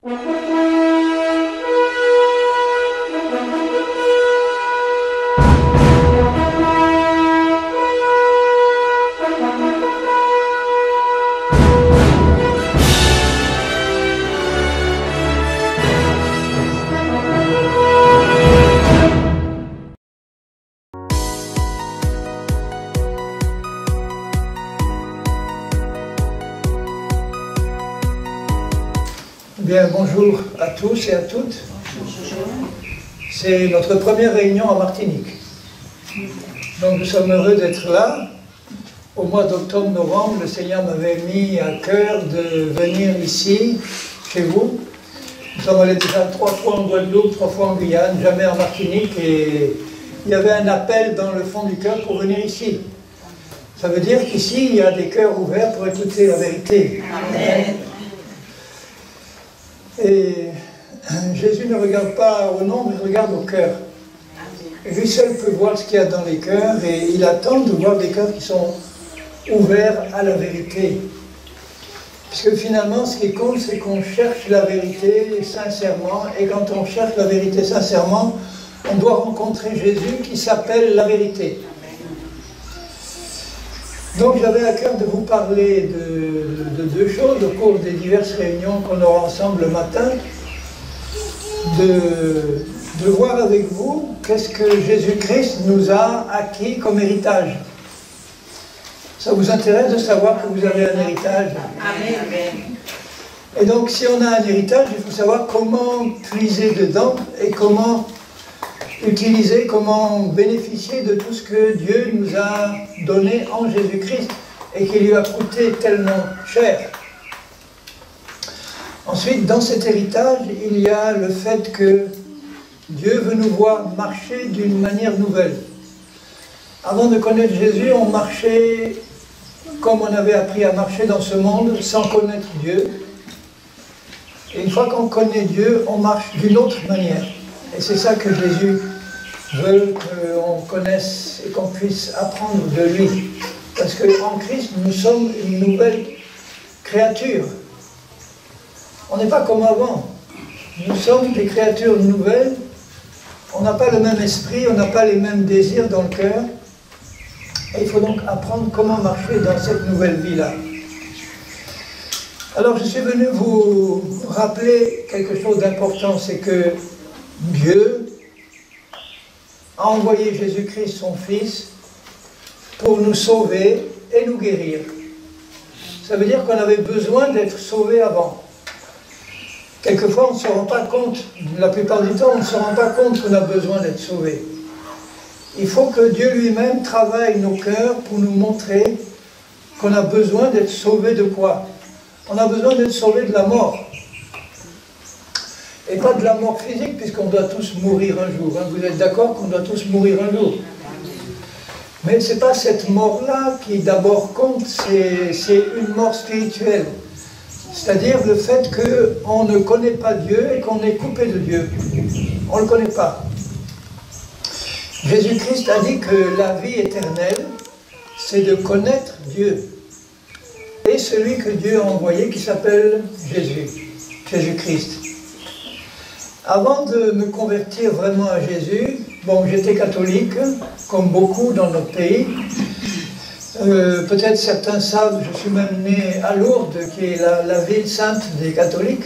Bien, bonjour à tous et à toutes. C'est notre première réunion en Martinique. Donc nous sommes heureux d'être là. Au mois d'octobre-novembre, le Seigneur m'avait mis à cœur de venir ici, chez vous. Nous sommes allés déjà 3 fois en Guadeloupe, 3 fois en Guyane, jamais en Martinique, et il y avait un appel dans le fond du cœur pour venir ici. Ça veut dire qu'ici, il y a des cœurs ouverts pour écouter la vérité. Amen. Et Jésus ne regarde pas au nombre, il regarde au cœur. Et lui seul peut voir ce qu'il y a dans les cœurs, et il attend de voir des cœurs qui sont ouverts à la vérité. Parce que finalement, ce qui compte, c'est qu'on cherche la vérité sincèrement, et quand on cherche la vérité sincèrement, on doit rencontrer Jésus qui s'appelle la vérité. Donc j'avais à cœur de vous parler de 2 choses au cours des diverses réunions qu'on aura ensemble le matin, de voir avec vous qu'est-ce que Jésus-Christ nous a acquis comme héritage. Ça vous intéresse de savoir que vous avez un héritage? Amen. Et donc si on a un héritage, il faut savoir comment puiser dedans et comment utiliser, comment bénéficier de tout ce que Dieu nous a donné en Jésus-Christ et qui lui a coûté tellement cher. Ensuite, dans cet héritage, il y a le fait que Dieu veut nous voir marcher d'une manière nouvelle. Avant de connaître Jésus, on marchait comme on avait appris à marcher dans ce monde, sans connaître Dieu. Et une fois qu'on connaît Dieu, on marche d'une autre manière. Et c'est ça que Jésus veut qu'on connaisse et qu'on puisse apprendre de lui. Parce qu'en Christ, nous sommes une nouvelle créature. On n'est pas comme avant. Nous sommes des créatures nouvelles. On n'a pas le même esprit, on n'a pas les mêmes désirs dans le cœur. Et il faut donc apprendre comment marcher dans cette nouvelle vie-là. Alors je suis venu vous rappeler quelque chose d'important, c'est que Dieu a envoyé Jésus-Christ, son Fils, pour nous sauver et nous guérir. Ça veut dire qu'on avait besoin d'être sauvé avant. Quelquefois, on ne se rend pas compte, la plupart du temps, on ne se rend pas compte qu'on a besoin d'être sauvé. Il faut que Dieu lui-même travaille nos cœurs pour nous montrer qu'on a besoin d'être sauvé de quoi? On a besoin d'être sauvé de la mort. Et pas de la mort physique, puisqu'on doit tous mourir un jour. Hein. Vous êtes d'accord qu'on doit tous mourir un jour? Mais ce n'est pas cette mort-là qui d'abord compte, c'est une mort spirituelle. C'est-à-dire le fait qu'on ne connaît pas Dieu et qu'on est coupé de Dieu. On ne le connaît pas. Jésus-Christ a dit que la vie éternelle, c'est de connaître Dieu. Et celui que Dieu a envoyé, qui s'appelle Jésus-Christ. Avant de me convertir vraiment à Jésus, bon, j'étais catholique, comme beaucoup dans notre pays. Peut-être certains savent, je suis même né à Lourdes, qui est la ville sainte des catholiques.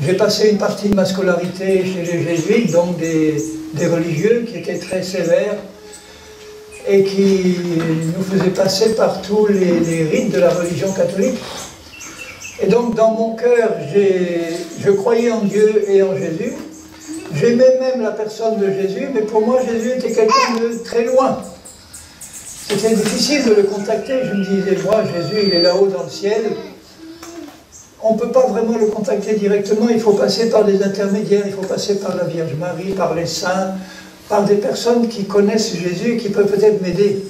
J'ai passé une partie de ma scolarité chez les jésuites, donc des religieux qui étaient très sévères et qui nous faisaient passer par tous les rites de la religion catholique. Et donc dans mon cœur, je croyais en Dieu et en Jésus. J'aimais même la personne de Jésus, mais pour moi Jésus était quelqu'un de très loin. C'était difficile de le contacter. Je me disais, moi Jésus il est là-haut dans le ciel. On ne peut pas vraiment le contacter directement, il faut passer par des intermédiaires, il faut passer par la Vierge Marie, par les saints, par des personnes qui connaissent Jésus et qui peuvent peut-être m'aider.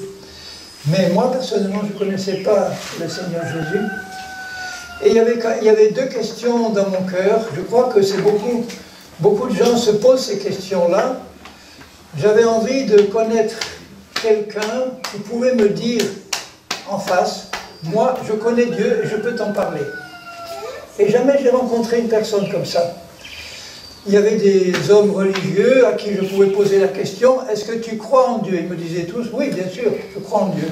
Mais moi, personnellement, je ne connaissais pas le Seigneur Jésus. Et il y avait 2 questions dans mon cœur. Je crois que c'est beaucoup de gens se posent ces questions-là. J'avais envie de connaître quelqu'un qui pouvait me dire en face, moi, je connais Dieu et je peux t'en parler. Et jamais j'ai rencontré une personne comme ça. Il y avait des hommes religieux à qui je pouvais poser la question, est-ce que tu crois en Dieu? Ils me disaient tous, oui, bien sûr, je crois en Dieu.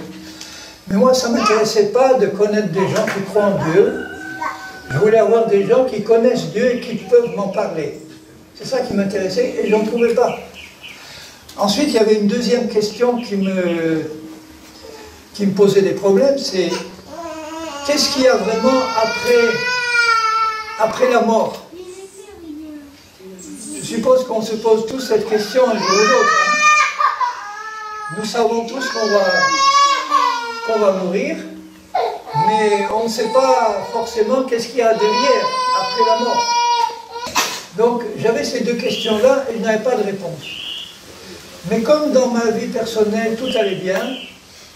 Mais moi, ça ne m'intéressait pas de connaître des gens qui croient en Dieu. Je voulais avoir des gens qui connaissent Dieu et qui peuvent m'en parler. C'est ça qui m'intéressait et je n'en trouvais pas. Ensuite, il y avait une deuxième question qui me posait des problèmes, c'est qu'est-ce qu'il y a vraiment après la mort? Je suppose qu'on se pose tous cette question un jour ou l'autre. Nous savons tous qu'on va mourir, mais on ne sait pas forcément qu'est-ce qu'il y a derrière, après la mort. Donc j'avais ces deux questions-là et je n'avais pas de réponse. Mais comme dans ma vie personnelle, tout allait bien,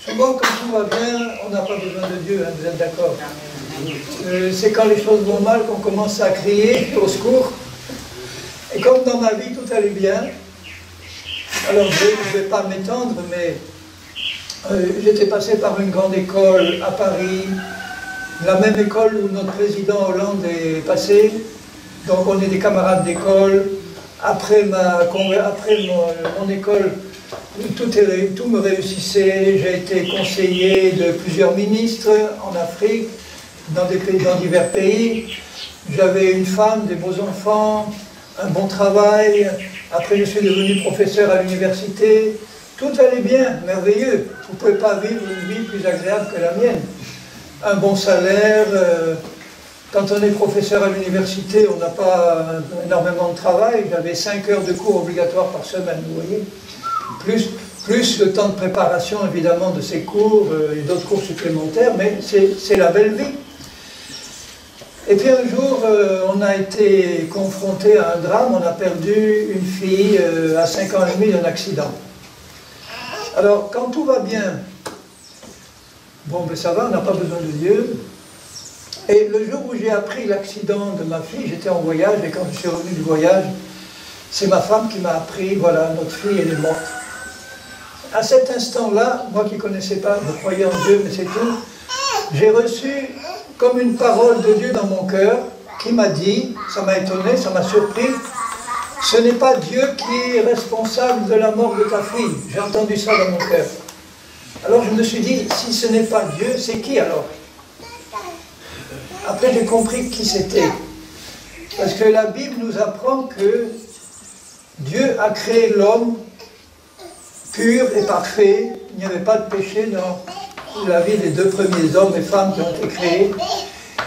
souvent quand tout va bien, on n'a pas besoin de Dieu, hein, vous êtes d'accord? C'est quand les choses vont mal qu'on commence à crier au secours. Et comme dans ma vie, tout allait bien, alors je ne vais pas m'étendre, mais j'étais passé par une grande école à Paris, la même école où notre président Hollande est passé, donc on est des camarades d'école. Après mon école, tout me réussissait, j'ai été conseiller de plusieurs ministres en Afrique, dans divers pays. J'avais une femme, des beaux enfants, un bon travail. Après, je suis devenu professeur à l'université. Tout allait bien, merveilleux. Vous ne pouvez pas vivre une vie plus agréable que la mienne. Un bon salaire. Quand on est professeur à l'université, on n'a pas énormément de travail. J'avais 5 heures de cours obligatoires par semaine, vous voyez. Plus le temps de préparation, évidemment, de ces cours et d'autres cours supplémentaires, mais c'est la belle vie. Et puis un jour, on a été confronté à un drame, on a perdu une fille à 5 ans et demi d'un accident. Alors, quand tout va bien, bon, ben ça va, on n'a pas besoin de Dieu. Et le jour où j'ai appris l'accident de ma fille, j'étais en voyage, et quand je suis revenu du voyage, c'est ma femme qui m'a appris, voilà, notre fille, elle est morte. À cet instant-là, moi qui ne connaissais pas, je croyais en Dieu, mais c'est tout, j'ai reçu comme une parole de Dieu dans mon cœur, qui m'a dit, ça m'a étonné, ça m'a surpris, ce n'est pas Dieu qui est responsable de la mort de ta fille. J'ai entendu ça dans mon cœur. Alors je me suis dit, si ce n'est pas Dieu, c'est qui alors? Après j'ai compris qui c'était. Parce que la Bible nous apprend que Dieu a créé l'homme pur et parfait. Il n'y avait pas de péché dans la vie des 2 premiers hommes et femmes qui ont été créés.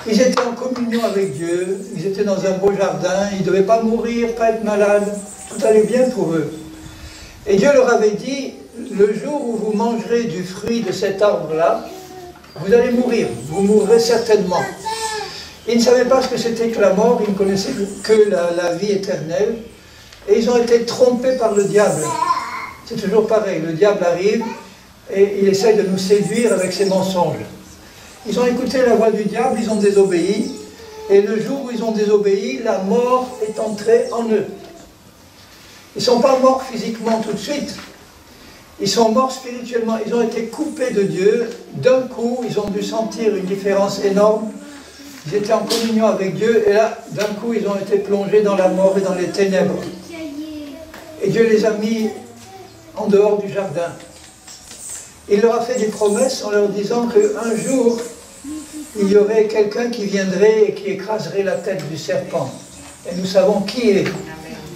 Ils étaient en communion avec Dieu, ils étaient dans un beau jardin, ils ne devaient pas mourir, pas être malades, tout allait bien pour eux. Et Dieu leur avait dit, le jour où vous mangerez du fruit de cet arbre-là, vous allez mourir, vous mourrez certainement. Ils ne savaient pas ce que c'était que la mort, ils ne connaissaient que la vie éternelle, et ils ont été trompés par le diable. C'est toujours pareil, le diable arrive et il essaye de nous séduire avec ses mensonges. Ils ont écouté la voix du diable, ils ont désobéi, et le jour où ils ont désobéi, la mort est entrée en eux. Ils ne sont pas morts physiquement tout de suite, ils sont morts spirituellement, ils ont été coupés de Dieu, d'un coup, ils ont dû sentir une différence énorme, ils étaient en communion avec Dieu, et là, d'un coup, ils ont été plongés dans la mort et dans les ténèbres. Et Dieu les a mis en dehors du jardin. Il leur a fait des promesses en leur disant qu'un jour, il y aurait quelqu'un qui viendrait et qui écraserait la tête du serpent. Et nous savons qui est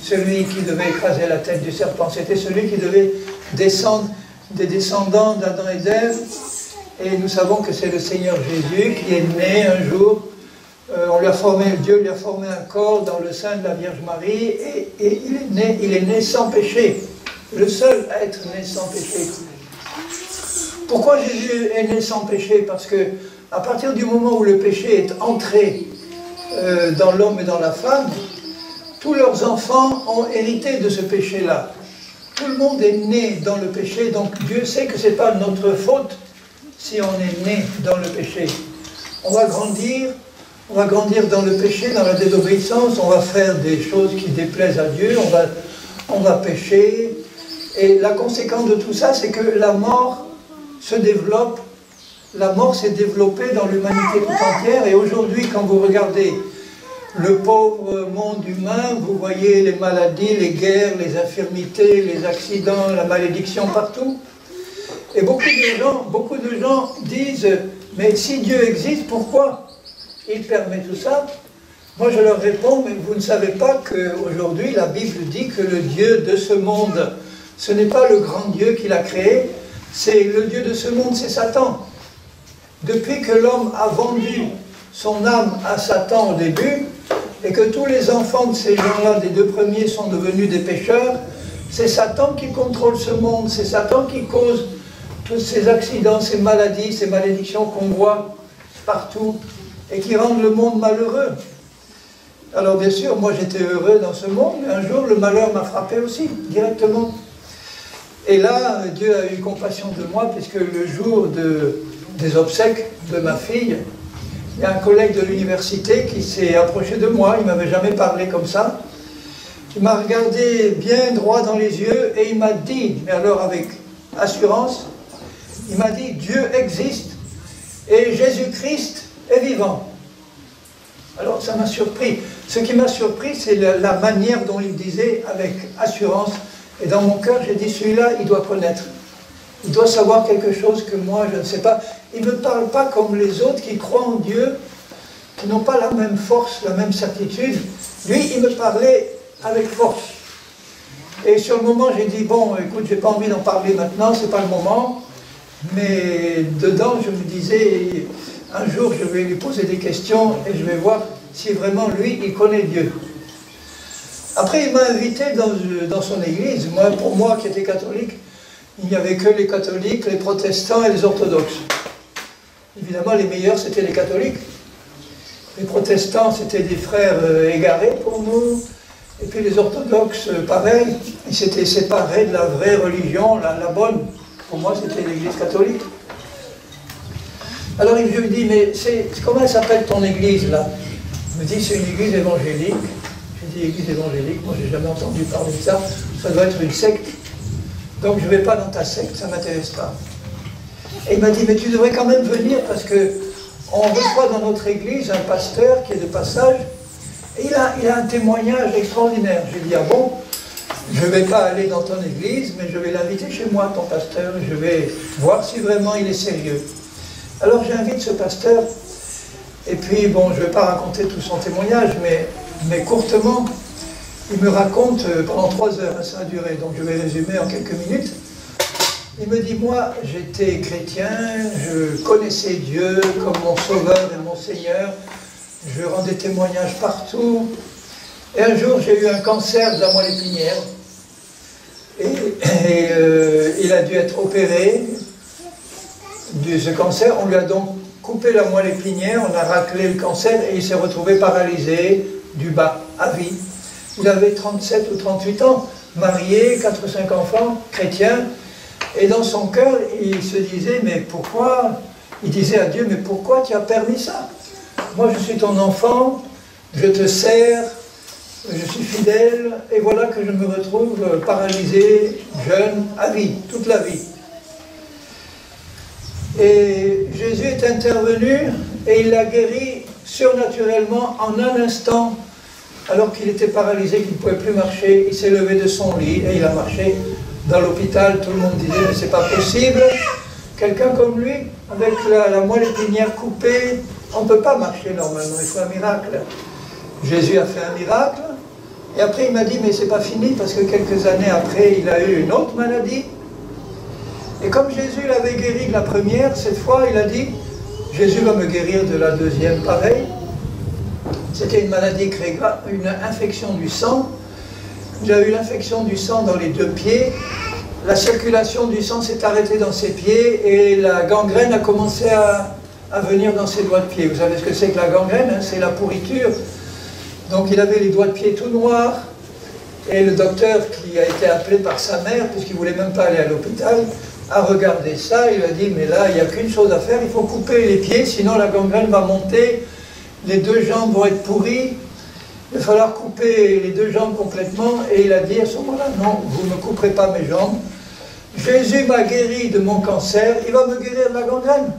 celui qui devait écraser la tête du serpent. C'était celui qui devait descendre des descendants d'Adam et d'Ève. Et nous savons que c'est le Seigneur Jésus qui est né un jour. Dieu lui a formé un corps dans le sein de la Vierge Marie et il est né sans péché. Le seul à être né sans péché. Pourquoi Jésus est né sans péché? Parce que à partir du moment où le péché est entré dans l'homme et dans la femme, tous leurs enfants ont hérité de ce péché-là. Tout le monde est né dans le péché, donc Dieu sait que ce n'est pas notre faute si on est né dans le péché. On va grandir dans le péché, dans la désobéissance, on va faire des choses qui déplaisent à Dieu, on va pécher, et la conséquence de tout ça, c'est que la mort se développe, la mort s'est développée dans l'humanité tout entière, et aujourd'hui, quand vous regardez le pauvre monde humain, vous voyez les maladies, les guerres, les infirmités, les accidents, la malédiction partout. Et beaucoup de gens disent, mais si Dieu existe, pourquoi il permet tout ça? Moi je leur réponds, mais vous ne savez pas qu'aujourd'hui la Bible dit que le Dieu de ce monde, ce n'est pas le grand Dieu qui l'a créé, c'est le Dieu de ce monde, c'est Satan. Depuis que l'homme a vendu son âme à Satan au début, et que tous les enfants de ces gens-là, des deux premiers, sont devenus des pécheurs, c'est Satan qui contrôle ce monde, c'est Satan qui cause tous ces accidents, ces maladies, ces malédictions qu'on voit partout, et qui rendent le monde malheureux. Alors bien sûr, moi j'étais heureux dans ce monde, mais un jour le malheur m'a frappé aussi, directement. Et là, Dieu a eu compassion de moi, puisque le jour des obsèques de ma fille, il y a un collègue de l'université qui s'est approché de moi, il ne m'avait jamais parlé comme ça. Il m'a regardé bien droit dans les yeux et il m'a dit, mais alors avec assurance, il m'a dit, Dieu existe et Jésus-Christ est vivant. Alors ça m'a surpris. Ce qui m'a surpris, c'est la manière dont il disait avec assurance. Et dans mon cœur, j'ai dit, celui-là, il doit connaître. Il doit savoir quelque chose que moi, je ne sais pas. Il ne me parle pas comme les autres qui croient en Dieu, qui n'ont pas la même force, la même certitude. Lui, il me parlait avec force. Et sur le moment, j'ai dit, bon, écoute, j'ai pas envie d'en parler maintenant, c'est pas le moment. Mais dedans, je me disais, un jour, je vais lui poser des questions et je vais voir si vraiment, lui, il connaît Dieu. Après, il m'a invité dans son église. Moi, pour moi, qui étais catholique, il n'y avait que les catholiques, les protestants et les orthodoxes. Évidemment, les meilleurs, c'était les catholiques. Les protestants, c'était des frères égarés pour nous. Et puis les orthodoxes, pareil. Ils s'étaient séparés de la vraie religion, la bonne. Pour moi, c'était l'église catholique. Alors, je lui dis, mais comment elle s'appelle ton église, là? Il me dit, c'est une église évangélique. J'ai dit, église évangélique, moi, j'ai jamais entendu parler de ça. Ça doit être une secte. Donc je ne vais pas dans ta secte, ça ne m'intéresse pas. Et il m'a dit, mais tu devrais quand même venir parce qu'on reçoit dans notre église un pasteur qui est de passage et il a un témoignage extraordinaire. J'ai dit, ah bon, je ne vais pas aller dans ton église, mais je vais l'inviter chez moi, ton pasteur, je vais voir si vraiment il est sérieux. Alors j'invite ce pasteur et puis bon, je ne vais pas raconter tout son témoignage, mais courtement, il me raconte pendant 3 heures, ça a duré, donc je vais résumer en quelques minutes. Il me dit, moi, j'étais chrétien, je connaissais Dieu comme mon sauveur et mon Seigneur, je rendais témoignage partout, et un jour j'ai eu un cancer de la moelle épinière, et il a dû être opéré de ce cancer. On lui a donc coupé la moelle épinière, on a raclé le cancer, et il s'est retrouvé paralysé du bas à vie. Il avait 37 ou 38 ans, marié, 4 ou 5 enfants, chrétien. Et dans son cœur, il se disait, mais pourquoi? Il disait à Dieu, mais pourquoi tu as permis ça? Moi, je suis ton enfant, je te sers, je suis fidèle, et voilà que je me retrouve paralysé, jeune, à vie, toute la vie. Et Jésus est intervenu, et il l'a guéri surnaturellement en un instant. Alors qu'il était paralysé, qu'il ne pouvait plus marcher, il s'est levé de son lit et il a marché dans l'hôpital. Tout le monde disait, mais c'est pas possible. Quelqu'un comme lui, avec la moelle épinière coupée, on ne peut pas marcher normalement, il faut un miracle. Jésus a fait un miracle. Et après il m'a dit, mais c'est pas fini, parce que quelques années après, il a eu une autre maladie. Et comme Jésus l'avait guéri de la première, cette fois il a dit, Jésus va me guérir de la deuxième, pareil. C'était une maladie très grave, une infection du sang. Il a eu l'infection du sang dans les 2 pieds. La circulation du sang s'est arrêtée dans ses pieds et la gangrène a commencé à venir dans ses doigts de pied. Vous savez ce que c'est que la gangrène, hein? C'est la pourriture. Donc il avait les doigts de pied tout noirs. Et le docteur, qui a été appelé par sa mère, puisqu'il ne voulait même pas aller à l'hôpital, a regardé ça. Il a dit, mais là, il n'y a qu'une chose à faire, il faut couper les pieds, sinon la gangrène va monter. Les 2 jambes vont être pourries, il va falloir couper les 2 jambes complètement. Et il a dit à ce moment-là, non, vous ne me couperez pas mes jambes. Jésus m'a guéri de mon cancer, il va me guérir de la gangrène.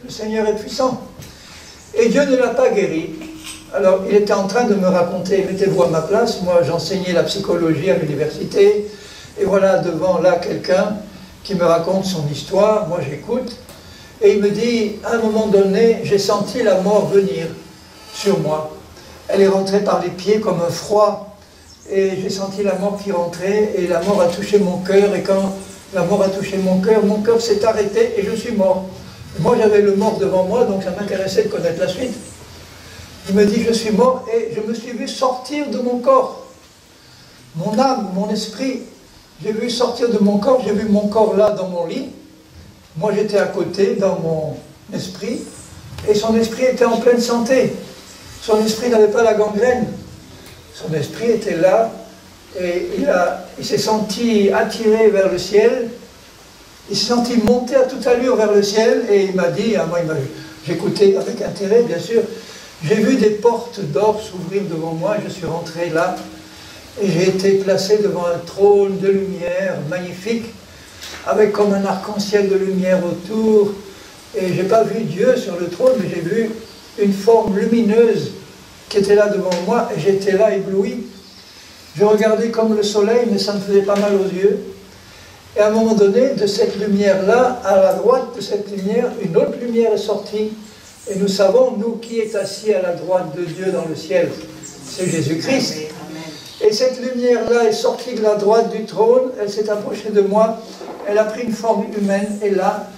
Le Seigneur est puissant. Et Dieu ne l'a pas guéri. Alors, il était en train de me raconter, mettez-vous à ma place, moi j'enseignais la psychologie à l'université, et voilà devant là quelqu'un qui me raconte son histoire, moi j'écoute, et il me dit, à un moment donné, j'ai senti la mort venir sur moi. Elle est rentrée par les pieds comme un froid, et j'ai senti la mort qui rentrait, et la mort a touché mon cœur, et quand la mort a touché mon cœur s'est arrêté, et je suis mort. Moi j'avais le mort devant moi, donc ça m'intéressait de connaître la suite. Il me dit, je suis mort, et je me suis vu sortir de mon corps. Mon âme, mon esprit, j'ai vu sortir de mon corps, j'ai vu mon corps là dans mon lit. Moi j'étais à côté, dans mon esprit, et son esprit était en pleine santé. Son esprit n'avait pas la gangrène. Son esprit était là, et il s'est senti attiré vers le ciel. Il s'est senti monter à toute allure vers le ciel, et il m'a dit, j'écoutais avec intérêt bien sûr, j'ai vu des portes d'or s'ouvrir devant moi, je suis rentré là, et j'ai été placé devant un trône de lumière magnifique, avec comme un arc-en-ciel de lumière autour, et je n'ai pas vu Dieu sur le trône, mais j'ai vu une forme lumineuse qui était là devant moi, et j'étais là ébloui. Je regardais comme le soleil, mais ça me faisait pas mal aux yeux. Et à un moment donné, de cette lumière-là, à la droite de cette lumière, une autre lumière est sortie. Et nous savons, nous, qui est assis à la droite de Dieu dans le ciel. C'est Jésus-Christ. Et cette lumière-là est sortie de la droite du trône, elle s'est approchée de moi, elle a pris une forme humaine, et là,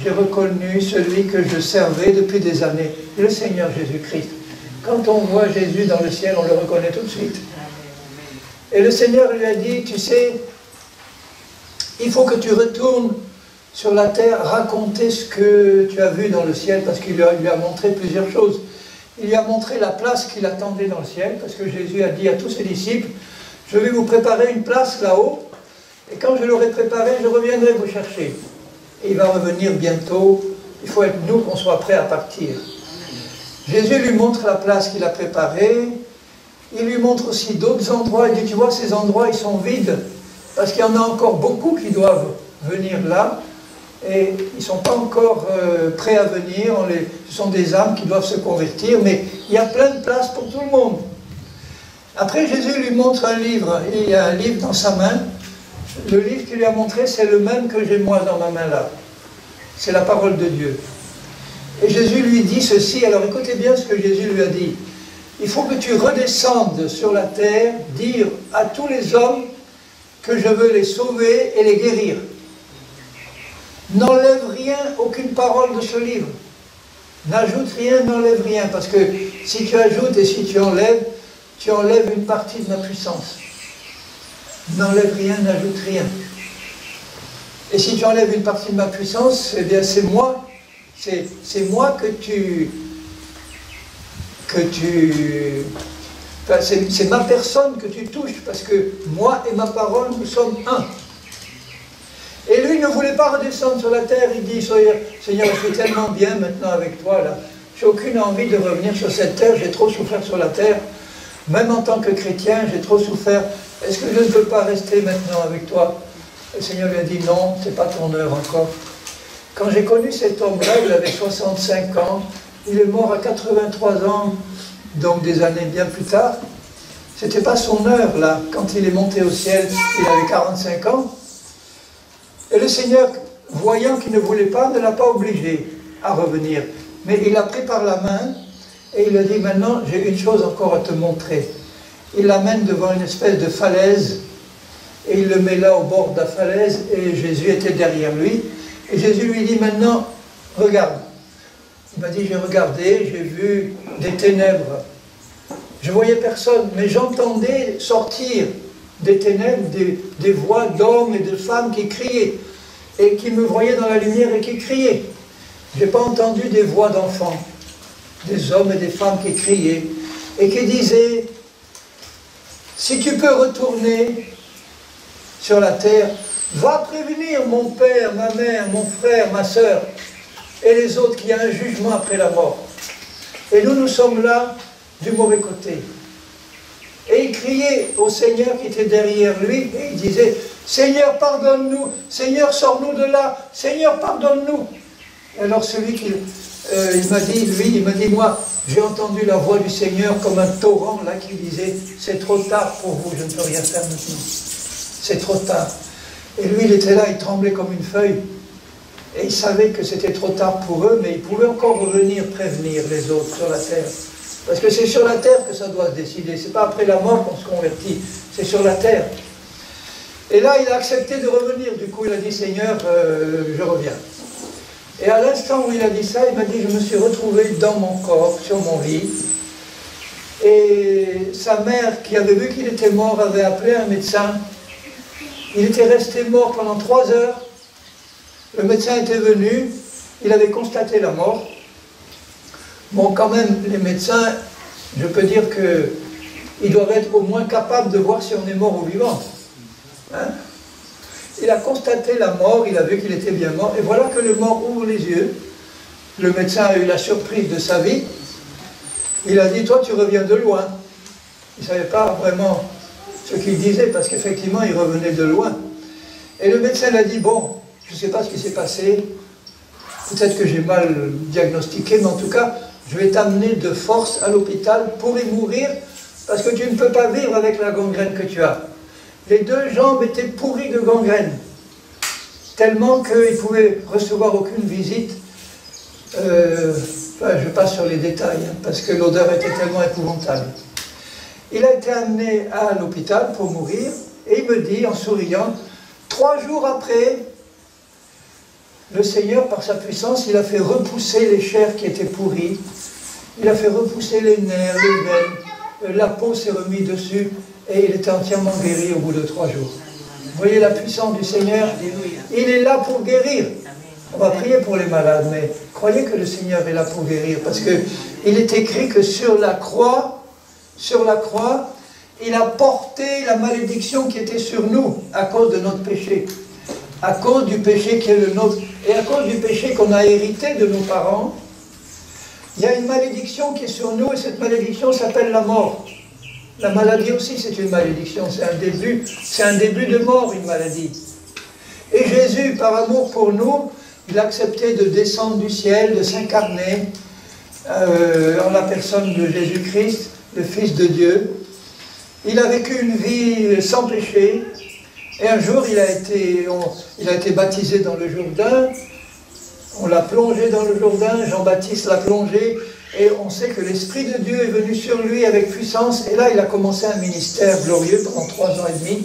j'ai reconnu celui que je servais depuis des années, le Seigneur Jésus-Christ. Quand on voit Jésus dans le ciel, on le reconnaît tout de suite. Et le Seigneur lui a dit, tu sais, il faut que tu retournes sur la terre raconter ce que tu as vu dans le ciel, parce qu'il lui a montré plusieurs choses. Il lui a montré la place qu'il attendait dans le ciel, parce que Jésus a dit à tous ses disciples, je vais vous préparer une place là-haut, et quand je l'aurai préparée, je reviendrai vous chercher. Et il va revenir bientôt, il faut être nous qu'on soit prêts à partir. Jésus lui montre la place qu'il a préparée, il lui montre aussi d'autres endroits, il dit, tu vois, ces endroits, ils sont vides, parce qu'il y en a encore beaucoup qui doivent venir là, et ils ne sont pas encore prêts à venir, ce sont des âmes qui doivent se convertir, mais il y a plein de place pour tout le monde. Après, Jésus lui montre un livre, il y a un livre dans sa main, le livre qu'il lui a montré, c'est le même que j'ai moi dans ma main là, c'est la parole de Dieu. Et Jésus lui dit ceci, alors écoutez bien ce que Jésus lui a dit, il faut que tu redescendes sur la terre, dire à tous les hommes que je veux les sauver et les guérir. N'enlève rien, aucune parole de ce livre. N'ajoute rien, n'enlève rien, parce que si tu ajoutes et si tu enlèves une partie de ma puissance. N'enlève rien, n'ajoute rien. Et si tu enlèves une partie de ma puissance, eh bien c'est moi c'est ma personne que tu touches, parce que moi et ma parole, nous sommes un. Et lui ne voulait pas redescendre sur la terre, il dit, Seigneur, je suis tellement bien maintenant avec toi, là. J'ai aucune envie de revenir sur cette terre, j'ai trop souffert sur la terre. Même en tant que chrétien, j'ai trop souffert. Est-ce que je ne peux pas rester maintenant avec toi? Le Seigneur lui a dit, non, c'est pas ton heure encore. Quand j'ai connu cet homme-là, il avait 65 ans, il est mort à 83 ans, donc des années bien plus tard. C'était pas son heure, là. Quand il est monté au ciel, il avait 45 ans. Et le Seigneur, voyant qu'il ne voulait pas, ne l'a pas obligé à revenir. Mais il l'a pris par la main et il lui a dit, maintenant, j'ai une chose encore à te montrer. Il l'amène devant une espèce de falaise et il le met là au bord de la falaise et Jésus était derrière lui. Et Jésus lui dit, maintenant, regarde. Il m'a dit, j'ai regardé, j'ai vu des ténèbres. Je voyais personne, mais j'entendais sortir des ténèbres, des voix d'hommes et de femmes qui criaient, et qui me voyaient dans la lumière et qui criaient. Je n'ai pas entendu des voix d'enfants, des hommes et des femmes qui criaient, et qui disaient, si tu peux retourner sur la terre, va prévenir mon père, ma mère, mon frère, ma sœur, et les autres qu'il y a un jugement après la mort. Et nous sommes là, du mauvais côté. Et il criait au Seigneur qui était derrière lui, et il disait, Seigneur, pardonne-nous, Seigneur, sors-nous de là, Seigneur, pardonne-nous. Et alors celui il m'a dit, moi, j'ai entendu la voix du Seigneur comme un torrent, là, qui disait, c'est trop tard pour vous, je ne peux rien faire maintenant. C'est trop tard. Et lui, il était là, il tremblait comme une feuille. Et il savait que c'était trop tard pour eux, mais il pouvait encore revenir prévenir les autres sur la terre. Parce que c'est sur la terre que ça doit se décider. C'est pas après la mort qu'on se convertit, c'est sur la terre. Et là, il a accepté de revenir. Du coup, il a dit, Seigneur, je reviens. Et à l'instant où il a dit ça, il m'a dit, je me suis retrouvé dans mon corps, sur mon lit. Et sa mère, qui avait vu qu'il était mort, avait appelé un médecin. Il était resté mort pendant 3 heures. Le médecin était venu, il avait constaté la mort. Bon, quand même, les médecins, je peux dire qu'ils doivent être au moins capables de voir si on est mort ou vivant. Hein? Il a constaté la mort, il a vu qu'il était bien mort, et voilà que le mort ouvre les yeux. Le médecin a eu la surprise de sa vie. Il a dit, toi tu reviens de loin. Il ne savait pas vraiment ce qu'il disait, parce qu'effectivement il revenait de loin. Et le médecin l'a dit, bon, je ne sais pas ce qui s'est passé, peut-être que j'ai mal diagnostiqué, mais en tout cas, je vais t'amener de force à l'hôpital pour y mourir, parce que tu ne peux pas vivre avec la gangrène que tu as. Les 2 jambes étaient pourries de gangrène, tellement qu'ils ne pouvaient recevoir aucune visite. Enfin, je passe sur les détails, hein, parce que l'odeur était tellement épouvantable. Il a été amené à l'hôpital pour mourir, et il me dit, en souriant, 3 jours après, le Seigneur, par sa puissance, il a fait repousser les chairs qui étaient pourries, il a fait repousser les nerfs, les veines, la peau s'est remise dessus, et il était entièrement guéri au bout de 3 jours. Vous voyez la puissance du Seigneur? Il est là pour guérir. On va prier pour les malades, mais croyez que le Seigneur est là pour guérir, parce qu'il est écrit que sur la croix, il a porté la malédiction qui était sur nous, à cause de notre péché. À cause du péché qui est le nôtre, et à cause du péché qu'on a hérité de nos parents, il y a une malédiction qui est sur nous, et cette malédiction s'appelle la mort. La maladie aussi, c'est une malédiction, c'est un début de mort, une maladie. Et Jésus, par amour pour nous, il a accepté de descendre du ciel, de s'incarner en la personne de Jésus-Christ, le Fils de Dieu. Il a vécu une vie sans péché, et un jour il a été baptisé dans le Jourdain, on l'a plongé dans le Jourdain, Jean-Baptiste l'a plongé, et on sait que l'Esprit de Dieu est venu sur lui avec puissance, et là il a commencé un ministère glorieux pendant 3 ans et demi.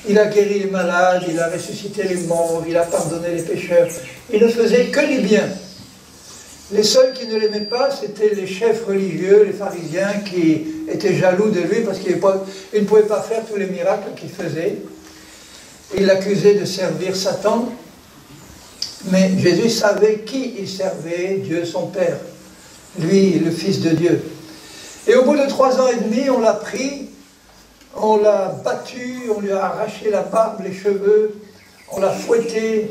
Il a guéri les malades, il a ressuscité les morts, il a pardonné les pécheurs. Il ne faisait que du bien. Les seuls qui ne l'aimaient pas, c'était les chefs religieux, les pharisiens, qui étaient jaloux de lui parce qu'il ne pouvait pas faire tous les miracles qu'il faisait. Ils l'accusaient de servir Satan. Mais Jésus savait qui il servait, Dieu son Père. Lui, le Fils de Dieu. Et au bout de 3 ans et demi, on l'a pris, on l'a battu, on lui a arraché la barbe, les cheveux, on l'a fouetté.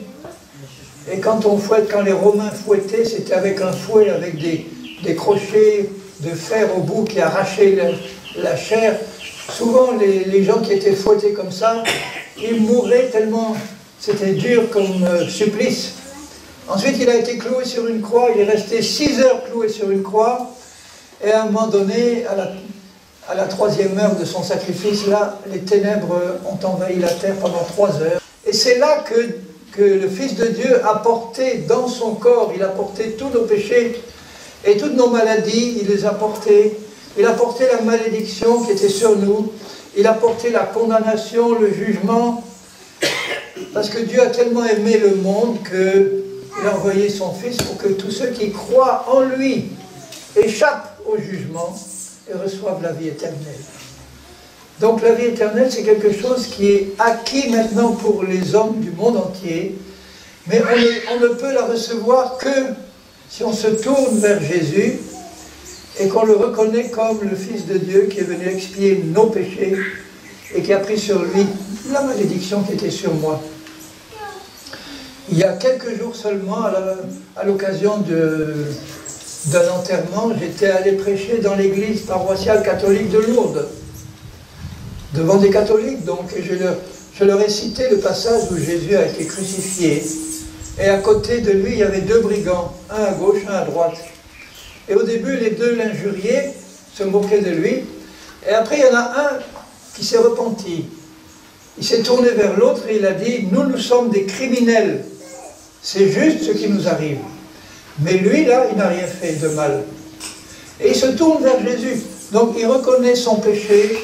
Et quand on fouette, quand les Romains fouettaient, c'était avec un fouet, avec des crochets de fer au bout qui arrachaient la chair. Souvent, les gens qui étaient fouettés comme ça, ils mouraient tellement c'était dur comme supplice. Ensuite, il a été cloué sur une croix, il est resté 6 heures cloué sur une croix, et à un moment donné, à la 3e heure de son sacrifice, là, les ténèbres ont envahi la terre pendant 3 heures. Et c'est là que le Fils de Dieu a porté dans son corps, il a porté tous nos péchés et toutes nos maladies, il les a portés. Il a porté la malédiction qui était sur nous, il a porté la condamnation, le jugement, parce que Dieu a tellement aimé le monde qu'il a envoyé son Fils pour que tous ceux qui croient en lui échappent au jugement et reçoivent la vie éternelle. Donc la vie éternelle, c'est quelque chose qui est acquis maintenant pour les hommes du monde entier, mais on ne peut la recevoir que si on se tourne vers Jésus et qu'on le reconnaît comme le Fils de Dieu qui est venu expier nos péchés et qui a pris sur lui la malédiction qui était sur moi. Il y a quelques jours seulement, à l'occasion d'un enterrement, j'étais allé prêcher dans l'église paroissiale catholique de Lourdes, devant des catholiques, donc je leur ai cité le passage où Jésus a été crucifié, Et à côté de lui, il y avait deux brigands, un à gauche, un à droite. Et au début, les deux l'injuriaient, se moquaient de lui. Et après, il y en a un qui s'est repenti. Il s'est tourné vers l'autre et il a dit, nous, nous sommes des criminels. C'est juste ce qui nous arrive. Mais lui, là, il n'a rien fait de mal. Et il se tourne vers Jésus. Donc, il reconnaît son péché,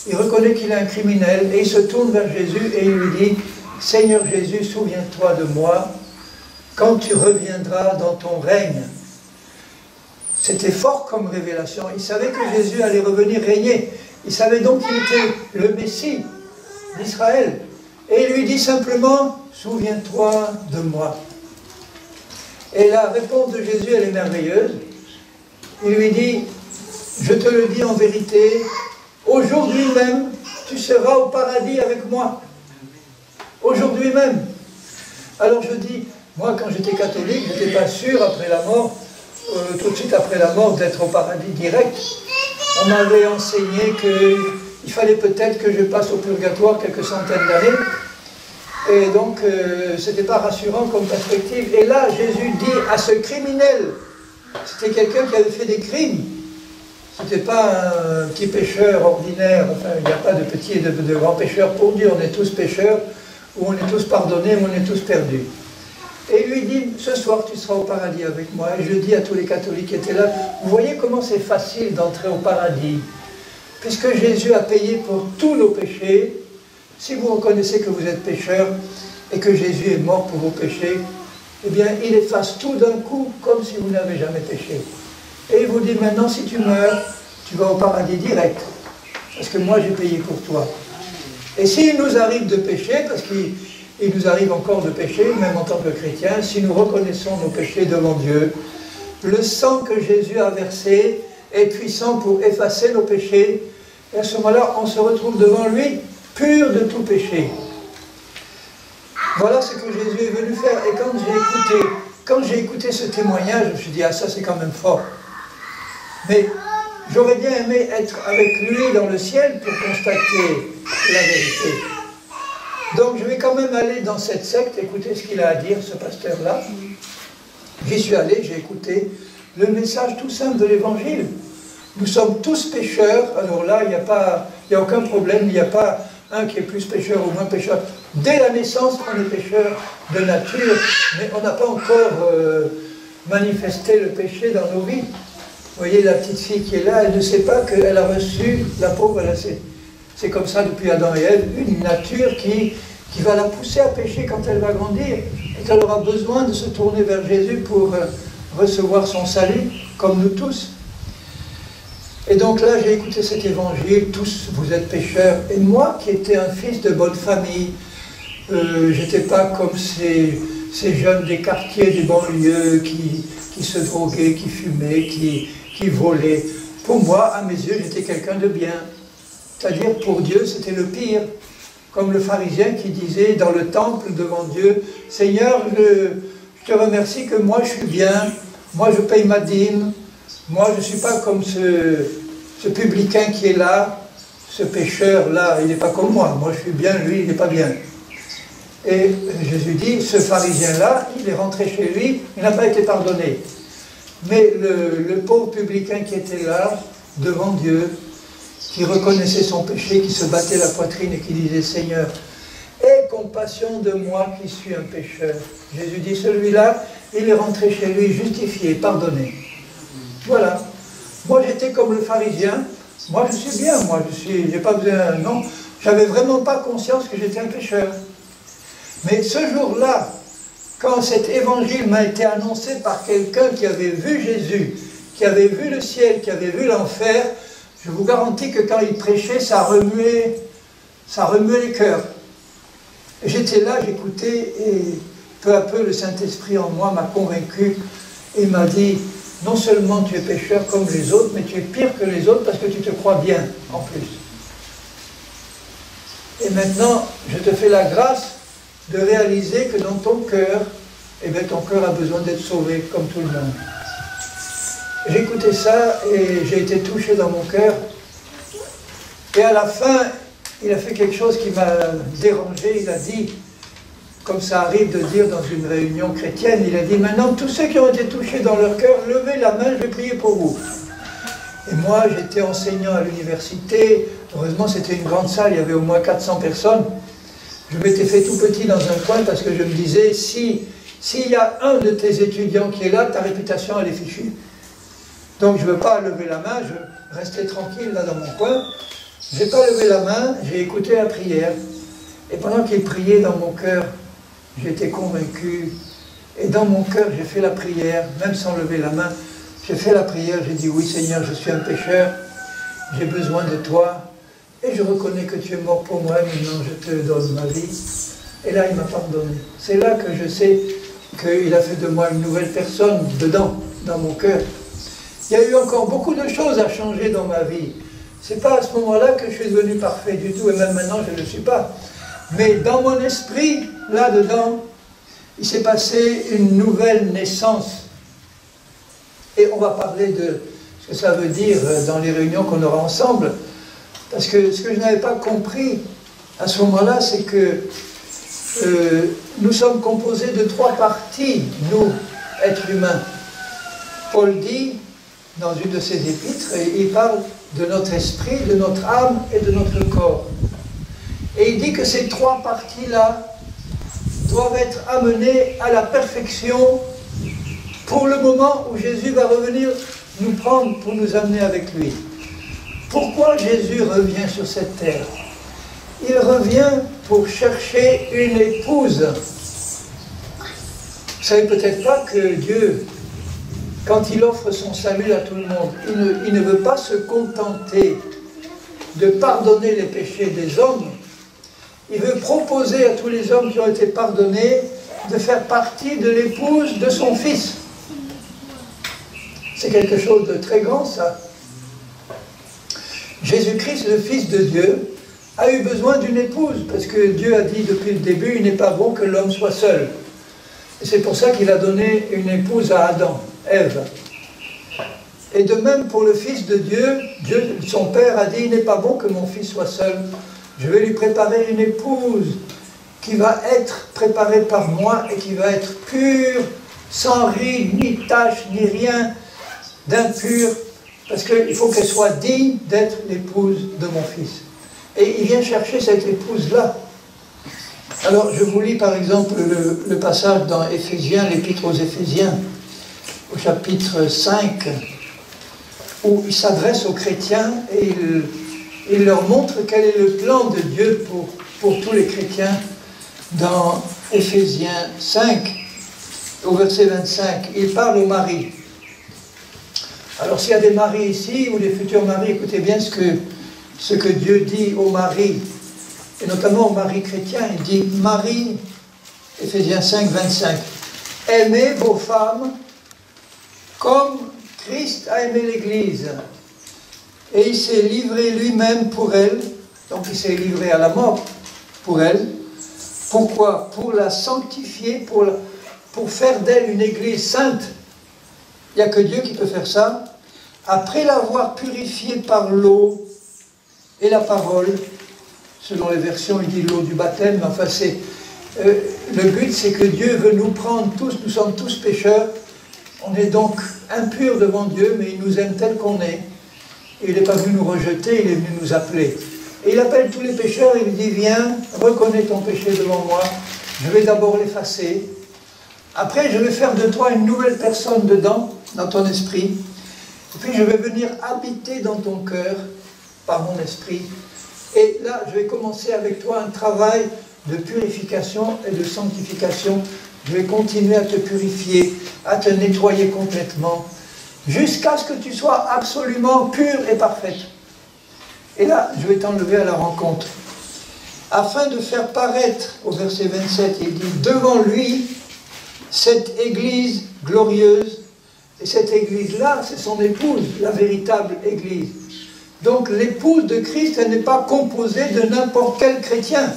il reconnaît qu'il est un criminel, et il se tourne vers Jésus et il lui dit, Seigneur Jésus, souviens-toi de moi quand tu reviendras dans ton règne. C'était fort comme révélation. Il savait que Jésus allait revenir régner. Il savait donc qu'il était le Messie d'Israël. Et il lui dit simplement, souviens-toi de moi. Et la réponse de Jésus, elle est merveilleuse. Il lui dit, je te le dis en vérité, aujourd'hui même, tu seras au paradis avec moi. Aujourd'hui même. Alors je dis, moi quand j'étais catholique, je n'étais pas sûr après la mort, tout de suite après la mort, d'être au paradis direct. On m'avait enseigné qu'il fallait peut-être que je passe au purgatoire quelques centaines d'années. Et donc, ce n'était pas rassurant comme perspective. Et là, Jésus dit à ce criminel, c'était quelqu'un qui avait fait des crimes. Ce n'était pas un petit pécheur ordinaire. Enfin, il n'y a pas de petits et de grands pécheurs pour Dieu. On est tous pécheurs, ou on est tous pardonnés, ou on est tous perdus. Et il lui dit, ce soir tu seras au paradis avec moi. Et je dis à tous les catholiques qui étaient là, vous voyez comment c'est facile d'entrer au paradis. Puisque Jésus a payé pour tous nos péchés, si vous reconnaissez que vous êtes pécheur et que Jésus est mort pour vos péchés, eh bien il efface tout d'un coup comme si vous n'avez jamais péché. Et il vous dit maintenant si tu meurs, tu vas au paradis direct. Parce que moi j'ai payé pour toi. Et s'il nous arrive de pécher, parce qu'il nous arrive encore de pécher, même en tant que chrétien, si nous reconnaissons nos péchés devant Dieu, le sang que Jésus a versé est puissant pour effacer nos péchés. Et à ce moment-là, on se retrouve devant lui, pur de tout péché. Voilà ce que Jésus est venu faire. Et quand j'ai écouté ce témoignage, je me suis dit, ah ça c'est quand même fort. Mais j'aurais bien aimé être avec lui dans le ciel pour constater la vérité. Donc je vais quand même aller dans cette secte, écouter ce qu'il a à dire, ce pasteur-là. J'y suis allé, j'ai écouté le message tout simple de l'Évangile. Nous sommes tous pécheurs, alors là, il n'y a aucun problème, il n'y a pas un qui est plus pécheur ou moins pécheur. Dès la naissance, on est pécheur de nature, mais on n'a pas encore manifesté le péché dans nos vies. Vous voyez la petite fille qui est là, elle ne sait pas qu'elle a reçu, la pauvre, c'est comme ça depuis Adam et Ève, une nature qui va la pousser à pécher quand elle va grandir, et qu'elle aura besoin de se tourner vers Jésus pour recevoir son salut, comme nous tous. Et donc là, j'ai écouté cet évangile, tous vous êtes pécheurs, et moi qui étais un fils de bonne famille, j'étais pas comme ces jeunes des quartiers, des banlieues, qui se droguaient, qui fumaient, qui volaient. Pour moi, à mes yeux, j'étais quelqu'un de bien. C'est-à-dire, pour Dieu, c'était le pire. Comme le pharisien qui disait dans le temple devant Dieu, « Seigneur, je te remercie que moi je suis bien, moi je paye ma dîme, moi je ne suis pas comme ce publicain qui est là, ce pécheur-là, il n'est pas comme moi je suis bien, lui il n'est pas bien. » Et Jésus dit, ce pharisien-là, il est rentré chez lui, il n'a pas été pardonné. Mais le pauvre publicain qui était là, devant Dieu, qui reconnaissait son péché, qui se battait la poitrine et qui disait « Seigneur, aie compassion de moi qui suis un pécheur. » Jésus dit, celui-là, il est rentré chez lui justifié, pardonné. Voilà. Moi, j'étais comme le pharisien. Moi, je suis bien. Moi, j'ai pas besoin... Non, j'avais vraiment pas conscience que j'étais un pécheur. Mais ce jour-là, quand cet évangile m'a été annoncé par quelqu'un qui avait vu Jésus, qui avait vu le ciel, qui avait vu l'enfer, je vous garantis que quand il prêchait, ça remuait les cœurs. J'étais là, j'écoutais, et peu à peu, le Saint-Esprit en moi m'a convaincu et m'a dit, non seulement tu es pécheur comme les autres, mais tu es pire que les autres parce que tu te crois bien, en plus. Et maintenant, je te fais la grâce de réaliser que dans ton cœur, eh bien, ton cœur a besoin d'être sauvé, comme tout le monde. J'ai écouté ça et j'ai été touché dans mon cœur. Et à la fin, il a fait quelque chose qui m'a dérangé. Il a dit, comme ça arrive de dire dans une réunion chrétienne, il a dit, maintenant, tous ceux qui ont été touchés dans leur cœur, levez la main, je vais prier pour vous. Et moi, j'étais enseignant à l'université, heureusement c'était une grande salle, il y avait au moins 400 personnes. Je m'étais fait tout petit dans un coin parce que je me disais, s'il y a un de tes étudiants qui est là, ta réputation elle est fichue. Donc je ne veux pas lever la main, je restais tranquille là dans mon coin. Je n'ai pas levé la main, j'ai écouté la prière. Et pendant qu'il priait dans mon cœur, j'étais convaincu. Et dans mon cœur, j'ai fait la prière, même sans lever la main. J'ai fait la prière, j'ai dit, oui Seigneur, je suis un pécheur, j'ai besoin de toi. Et je reconnais que tu es mort pour moi, maintenant je te donne ma vie. Et là, il m'a pardonné. C'est là que je sais qu'il a fait de moi une nouvelle personne, dedans, dans mon cœur. Il y a eu encore beaucoup de choses à changer dans ma vie. Ce n'est pas à ce moment-là que je suis devenu parfait du tout, et même maintenant je ne le suis pas. Mais dans mon esprit, là-dedans, il s'est passé une nouvelle naissance. Et on va parler de ce que ça veut dire dans les réunions qu'on aura ensemble. Parce que ce que je n'avais pas compris à ce moment-là, c'est que nous sommes composés de 3 parties, nous, êtres humains. Paul dit, dans une de ses épîtres, il parle de notre esprit, de notre âme et de notre corps. Et il dit que ces 3 parties-là doivent être amenées à la perfection pour le moment où Jésus va revenir nous prendre pour nous amener avec lui. Pourquoi Jésus revient sur cette terre? Il revient pour chercher une épouse. Vous ne savez peut-être pas que Dieu, quand il offre son salut à tout le monde, il ne veut pas se contenter de pardonner les péchés des hommes. Il veut proposer à tous les hommes qui ont été pardonnés de faire partie de l'épouse de son Fils. C'est quelque chose de très grand, ça. Jésus-Christ, le Fils de Dieu, a eu besoin d'une épouse, parce que Dieu a dit depuis le début, il n'est pas bon que l'homme soit seul. Et c'est pour ça qu'il a donné une épouse à Adam, Ève. Et de même pour le Fils de Dieu, son Père a dit, il n'est pas bon que mon Fils soit seul. Je vais lui préparer une épouse qui va être préparée par moi et qui va être pure, sans ride, ni tache, ni rien d'impur, parce qu'il faut qu'elle soit digne d'être l'épouse de mon Fils. Et il vient chercher cette épouse-là. Alors, je vous lis par exemple le passage dans Éphésiens, l'épître aux Éphésiens, au chapitre 5, où il s'adresse aux chrétiens et il leur montre quel est le plan de Dieu pour tous les chrétiens. Dans Éphésiens 5, au verset 25, il parle aux maris. Alors s'il y a des maris ici, ou des futurs maris, écoutez bien ce que Dieu dit aux maris, et notamment aux maris chrétiens. Il dit, Marie, Éphésiens 5, 25, aimez vos femmes comme Christ a aimé l'Église, et il s'est livré lui-même pour elle, donc il s'est livré à la mort pour elle. Pourquoi? Pour la sanctifier, pour faire d'elle une Église sainte. Il n'y a que Dieu qui peut faire ça. Après l'avoir purifiée par l'eau et la parole, selon les versions, il dit l'eau du baptême, mais enfin le but c'est que Dieu veut nous prendre tous, nous sommes tous pécheurs, on est donc impurs devant Dieu, mais il nous aime tel qu'on est. Et il n'est pas venu nous rejeter, il est venu nous appeler. Et il appelle tous les pécheurs, il dit, viens, reconnais ton péché devant moi, je vais d'abord l'effacer. Après, je vais faire de toi une nouvelle personne dedans, dans ton esprit. Et puis, je vais venir habiter dans ton cœur, par mon esprit. Et là, je vais commencer avec toi un travail de purification et de sanctification. Je vais continuer à te purifier, à te nettoyer complètement, jusqu'à ce que tu sois absolument pure et parfaite. Et là, je vais t'enlever à la rencontre. Afin de faire paraître, au verset 27, il dit, devant lui, cette Église glorieuse, et cette Église-là, c'est son épouse, la véritable Église. Donc l'épouse de Christ, elle n'est pas composée de n'importe quel chrétien.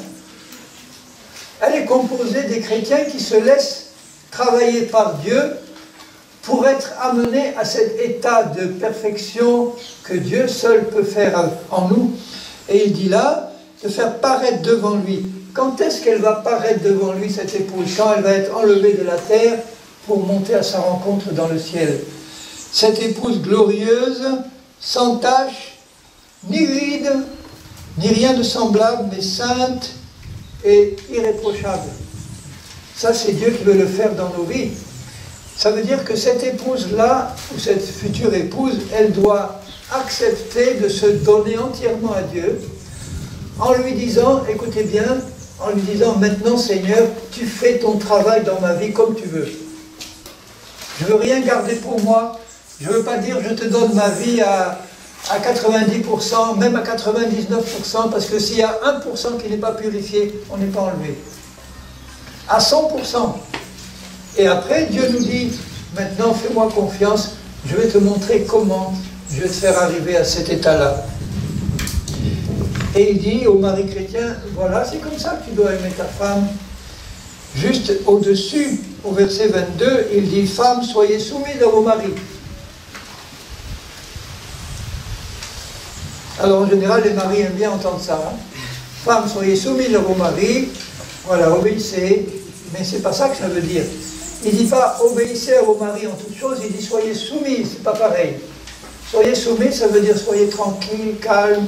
Elle est composée des chrétiens qui se laissent travailler par Dieu pour être amenés à cet état de perfection que Dieu seul peut faire en nous. Et il dit là, de faire paraître devant lui quand est-ce qu'elle va paraître devant lui, cette épouse? Quand elle va être enlevée de la terre pour monter à sa rencontre dans le ciel. Cette épouse glorieuse, sans tache, ni ride, ni rien de semblable, mais sainte et irréprochable. Ça, c'est Dieu qui veut le faire dans nos vies. Ça veut dire que cette épouse-là, ou cette future épouse, elle doit accepter de se donner entièrement à Dieu, en lui disant, écoutez bien, en lui disant, maintenant Seigneur, tu fais ton travail dans ma vie comme tu veux. Je ne veux rien garder pour moi, je ne veux pas dire je te donne ma vie à 90%, même à 99%, parce que s'il y a 1% qui n'est pas purifié, on n'est pas enlevé. À 100%. Et après, Dieu nous dit, maintenant fais-moi confiance, je vais te montrer comment je vais te faire arriver à cet état-là. Et il dit au mari chrétien, voilà, c'est comme ça que tu dois aimer ta femme. Juste au-dessus, au verset 22, il dit, femmes, soyez soumises à vos maris. Alors en général, les maris aiment bien entendre ça. Hein. Femmes, soyez soumises à vos maris, voilà, obéissez, mais c'est pas ça que ça veut dire. Il ne dit pas obéissez à vos maris en toutes choses, il dit soyez soumis, c'est pas pareil. Soyez soumis, ça veut dire soyez tranquille, calme,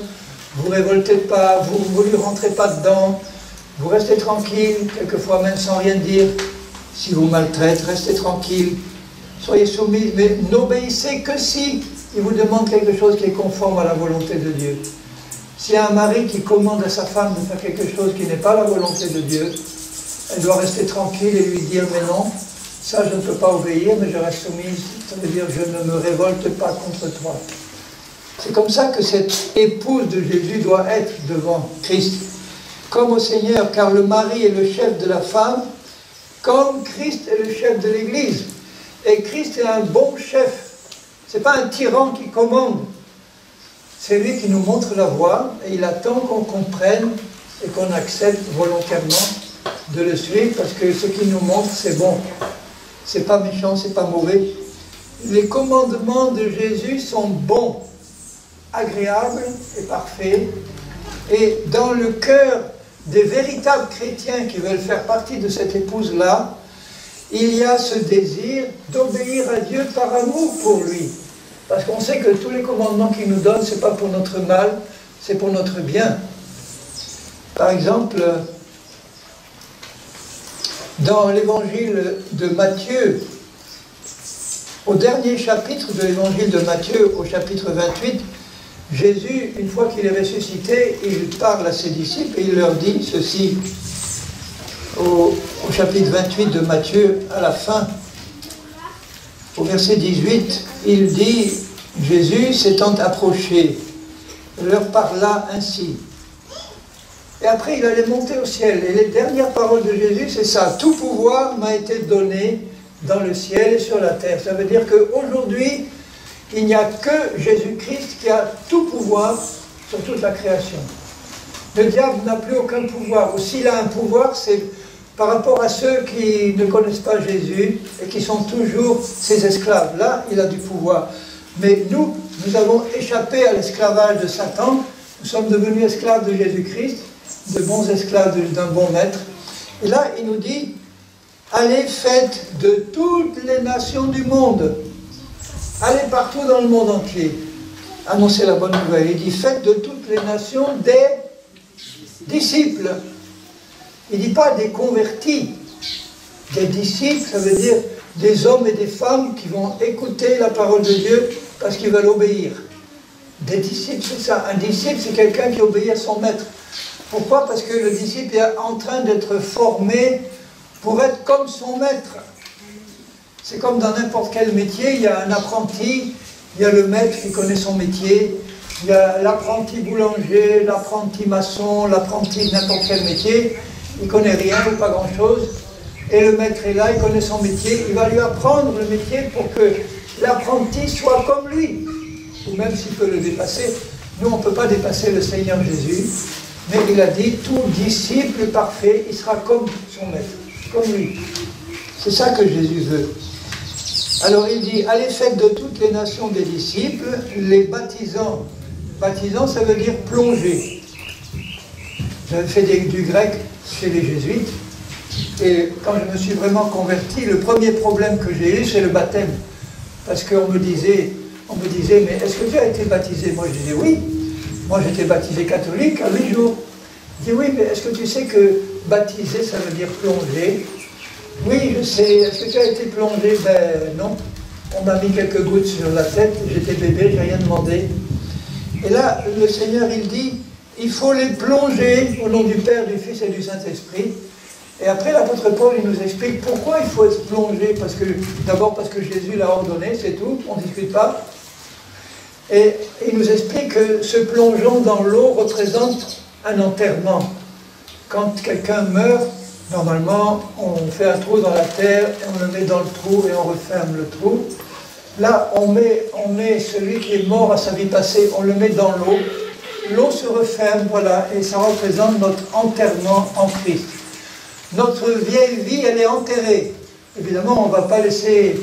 vous ne révoltez pas, vous ne lui rentrez pas dedans, vous restez tranquille, quelquefois même sans rien dire. Si vous maltraitez, restez tranquille, soyez soumis, mais n'obéissez que si il vous demande quelque chose qui est conforme à la volonté de Dieu. S'il y a un mari qui commande à sa femme de faire quelque chose qui n'est pas la volonté de Dieu, elle doit rester tranquille et lui dire, mais non, ça je ne peux pas obéir, mais je reste soumise, ça veut dire je ne me révolte pas contre toi. C'est comme ça que cette épouse de Jésus doit être devant Christ, comme au Seigneur, car le mari est le chef de la femme, comme Christ est le chef de l'Église. Et Christ est un bon chef, ce n'est pas un tyran qui commande, c'est lui qui nous montre la voie, et il attend qu'on comprenne et qu'on accepte volontairement de le suivre, parce que ce qu'il nous montre, c'est bon. C'est pas méchant, c'est pas mauvais. Les commandements de Jésus sont bons, agréables et parfaits. Et dans le cœur des véritables chrétiens qui veulent faire partie de cette épouse-là, il y a ce désir d'obéir à Dieu par amour pour lui. Parce qu'on sait que tous les commandements qu'il nous donne, ce n'est pas pour notre mal, c'est pour notre bien. Par exemple, dans l'évangile de Matthieu, au dernier chapitre de l'évangile de Matthieu, au chapitre 28, Jésus, une fois qu'il est ressuscité, il parle à ses disciples et il leur dit ceci, au chapitre 28 de Matthieu, à la fin, au verset 18, il dit, Jésus s'étant approché, leur parla ainsi. Et après, il allait monter au ciel. Et les dernières paroles de Jésus, c'est ça. Tout pouvoir m'a été donné dans le ciel et sur la terre. Ça veut dire qu'aujourd'hui, il n'y a que Jésus-Christ qui a tout pouvoir sur toute la création. Le diable n'a plus aucun pouvoir. Ou s'il a un pouvoir, c'est par rapport à ceux qui ne connaissent pas Jésus et qui sont toujours ses esclaves. Là, il a du pouvoir. Mais nous avons échappé à l'esclavage de Satan. Nous sommes devenus esclaves de Jésus-Christ, de bons esclaves d'un bon maître. Et là, il nous dit, allez, faites de toutes les nations du monde. Allez partout dans le monde entier. Annoncez la bonne nouvelle. Il dit, faites de toutes les nations des disciples. Il ne dit pas des convertis. Des disciples, ça veut dire des hommes et des femmes qui vont écouter la parole de Dieu parce qu'ils veulent obéir. Des disciples, c'est ça. Un disciple, c'est quelqu'un qui obéit à son maître. Pourquoi? Parce que le disciple est en train d'être formé pour être comme son maître. C'est comme dans n'importe quel métier, il y a un apprenti, il y a le maître qui connaît son métier, il y a l'apprenti boulanger, l'apprenti maçon, l'apprenti de n'importe quel métier, il ne connaît rien ou pas grand-chose, et le maître est là, il connaît son métier, il va lui apprendre le métier pour que l'apprenti soit comme lui, ou même s'il peut le dépasser. Nous, on ne peut pas dépasser le Seigneur Jésus, mais il a dit, tout disciple parfait, il sera comme son maître, comme lui. C'est ça que Jésus veut. Alors il dit, allez faites de toutes les nations des disciples, les baptisant. Baptisant, ça veut dire plonger. J'avais fait du grec, chez les jésuites. Et quand je me suis vraiment converti, le premier problème que j'ai eu, c'est le baptême. Parce qu'on me disait, mais est-ce que tu as été baptisé? Moi, je disais oui. Moi, j'étais baptisé catholique à 8 jours. Je dis oui, mais est-ce que tu sais que baptiser, ça veut dire plonger? Oui, je sais. Est-ce que tu as été plongé? Ben non. On m'a mis quelques gouttes sur la tête, j'étais bébé, j'ai rien demandé. Et là, le Seigneur, il dit, il faut les plonger au nom du Père, du Fils et du Saint-Esprit. Et après, l'apôtre Paul, il nous explique pourquoi il faut être plongé. D'abord parce que Jésus l'a ordonné, c'est tout, on ne discute pas. Et il nous explique que ce plongeon dans l'eau représente un enterrement. Quand quelqu'un meurt, normalement, on fait un trou dans la terre, et on le met dans le trou et on referme le trou. Là, on met celui qui est mort à sa vie passée, on le met dans l'eau. L'eau se referme, voilà, et ça représente notre enterrement en Christ. Notre vieille vie, elle est enterrée. Évidemment, on ne va pas laisser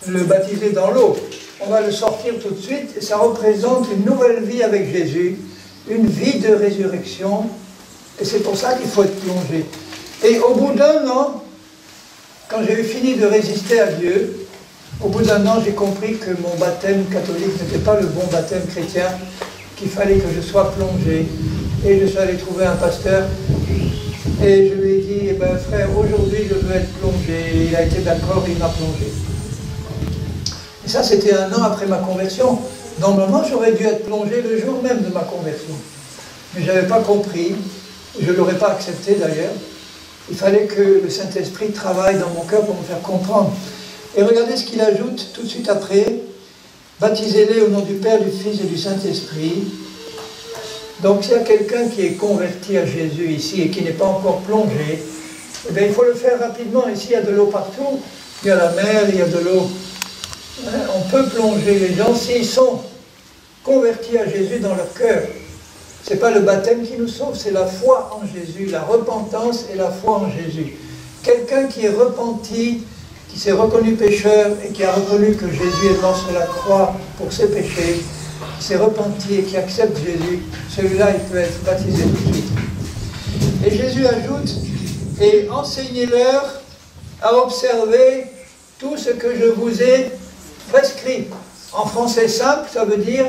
le baptiser dans l'eau. On va le sortir tout de suite, et ça représente une nouvelle vie avec Jésus, une vie de résurrection, et c'est pour ça qu'il faut être plongé. Et au bout d'un an, quand j'ai eu fini de résister à Dieu, au bout d'un an, j'ai compris que mon baptême catholique n'était pas le bon baptême chrétien, qu'il fallait que je sois plongé. Et je suis allé trouver un pasteur, et je lui ai dit, eh ben, frère, aujourd'hui je veux être plongé. Il a été d'accord, il m'a plongé. Et ça, c'était un an après ma conversion. Normalement, j'aurais dû être plongé le jour même de ma conversion. Mais je n'avais pas compris, je ne l'aurais pas accepté d'ailleurs. Il fallait que le Saint-Esprit travaille dans mon cœur pour me faire comprendre. Et regardez ce qu'il ajoute tout de suite après. Baptisez-les au nom du Père, du Fils et du Saint-Esprit. Donc s'il y a quelqu'un qui est converti à Jésus ici et qui n'est pas encore plongé, eh bien, il faut le faire rapidement. Ici, il y a de l'eau partout. Il y a la mer, il y a de l'eau. On peut plonger les gens s'ils sont convertis à Jésus dans leur cœur. Ce n'est pas le baptême qui nous sauve, c'est la foi en Jésus, la repentance et la foi en Jésus. Quelqu'un qui est repenti, qui s'est reconnu pécheur et qui a reconnu que Jésus est mort sur la croix pour ses péchés, qui s'est repenti et qui accepte Jésus, celui-là, il peut être baptisé tout de suite. Et Jésus ajoute, et enseignez-leur à observer tout ce que je vous ai prescrit. En français simple, ça veut dire,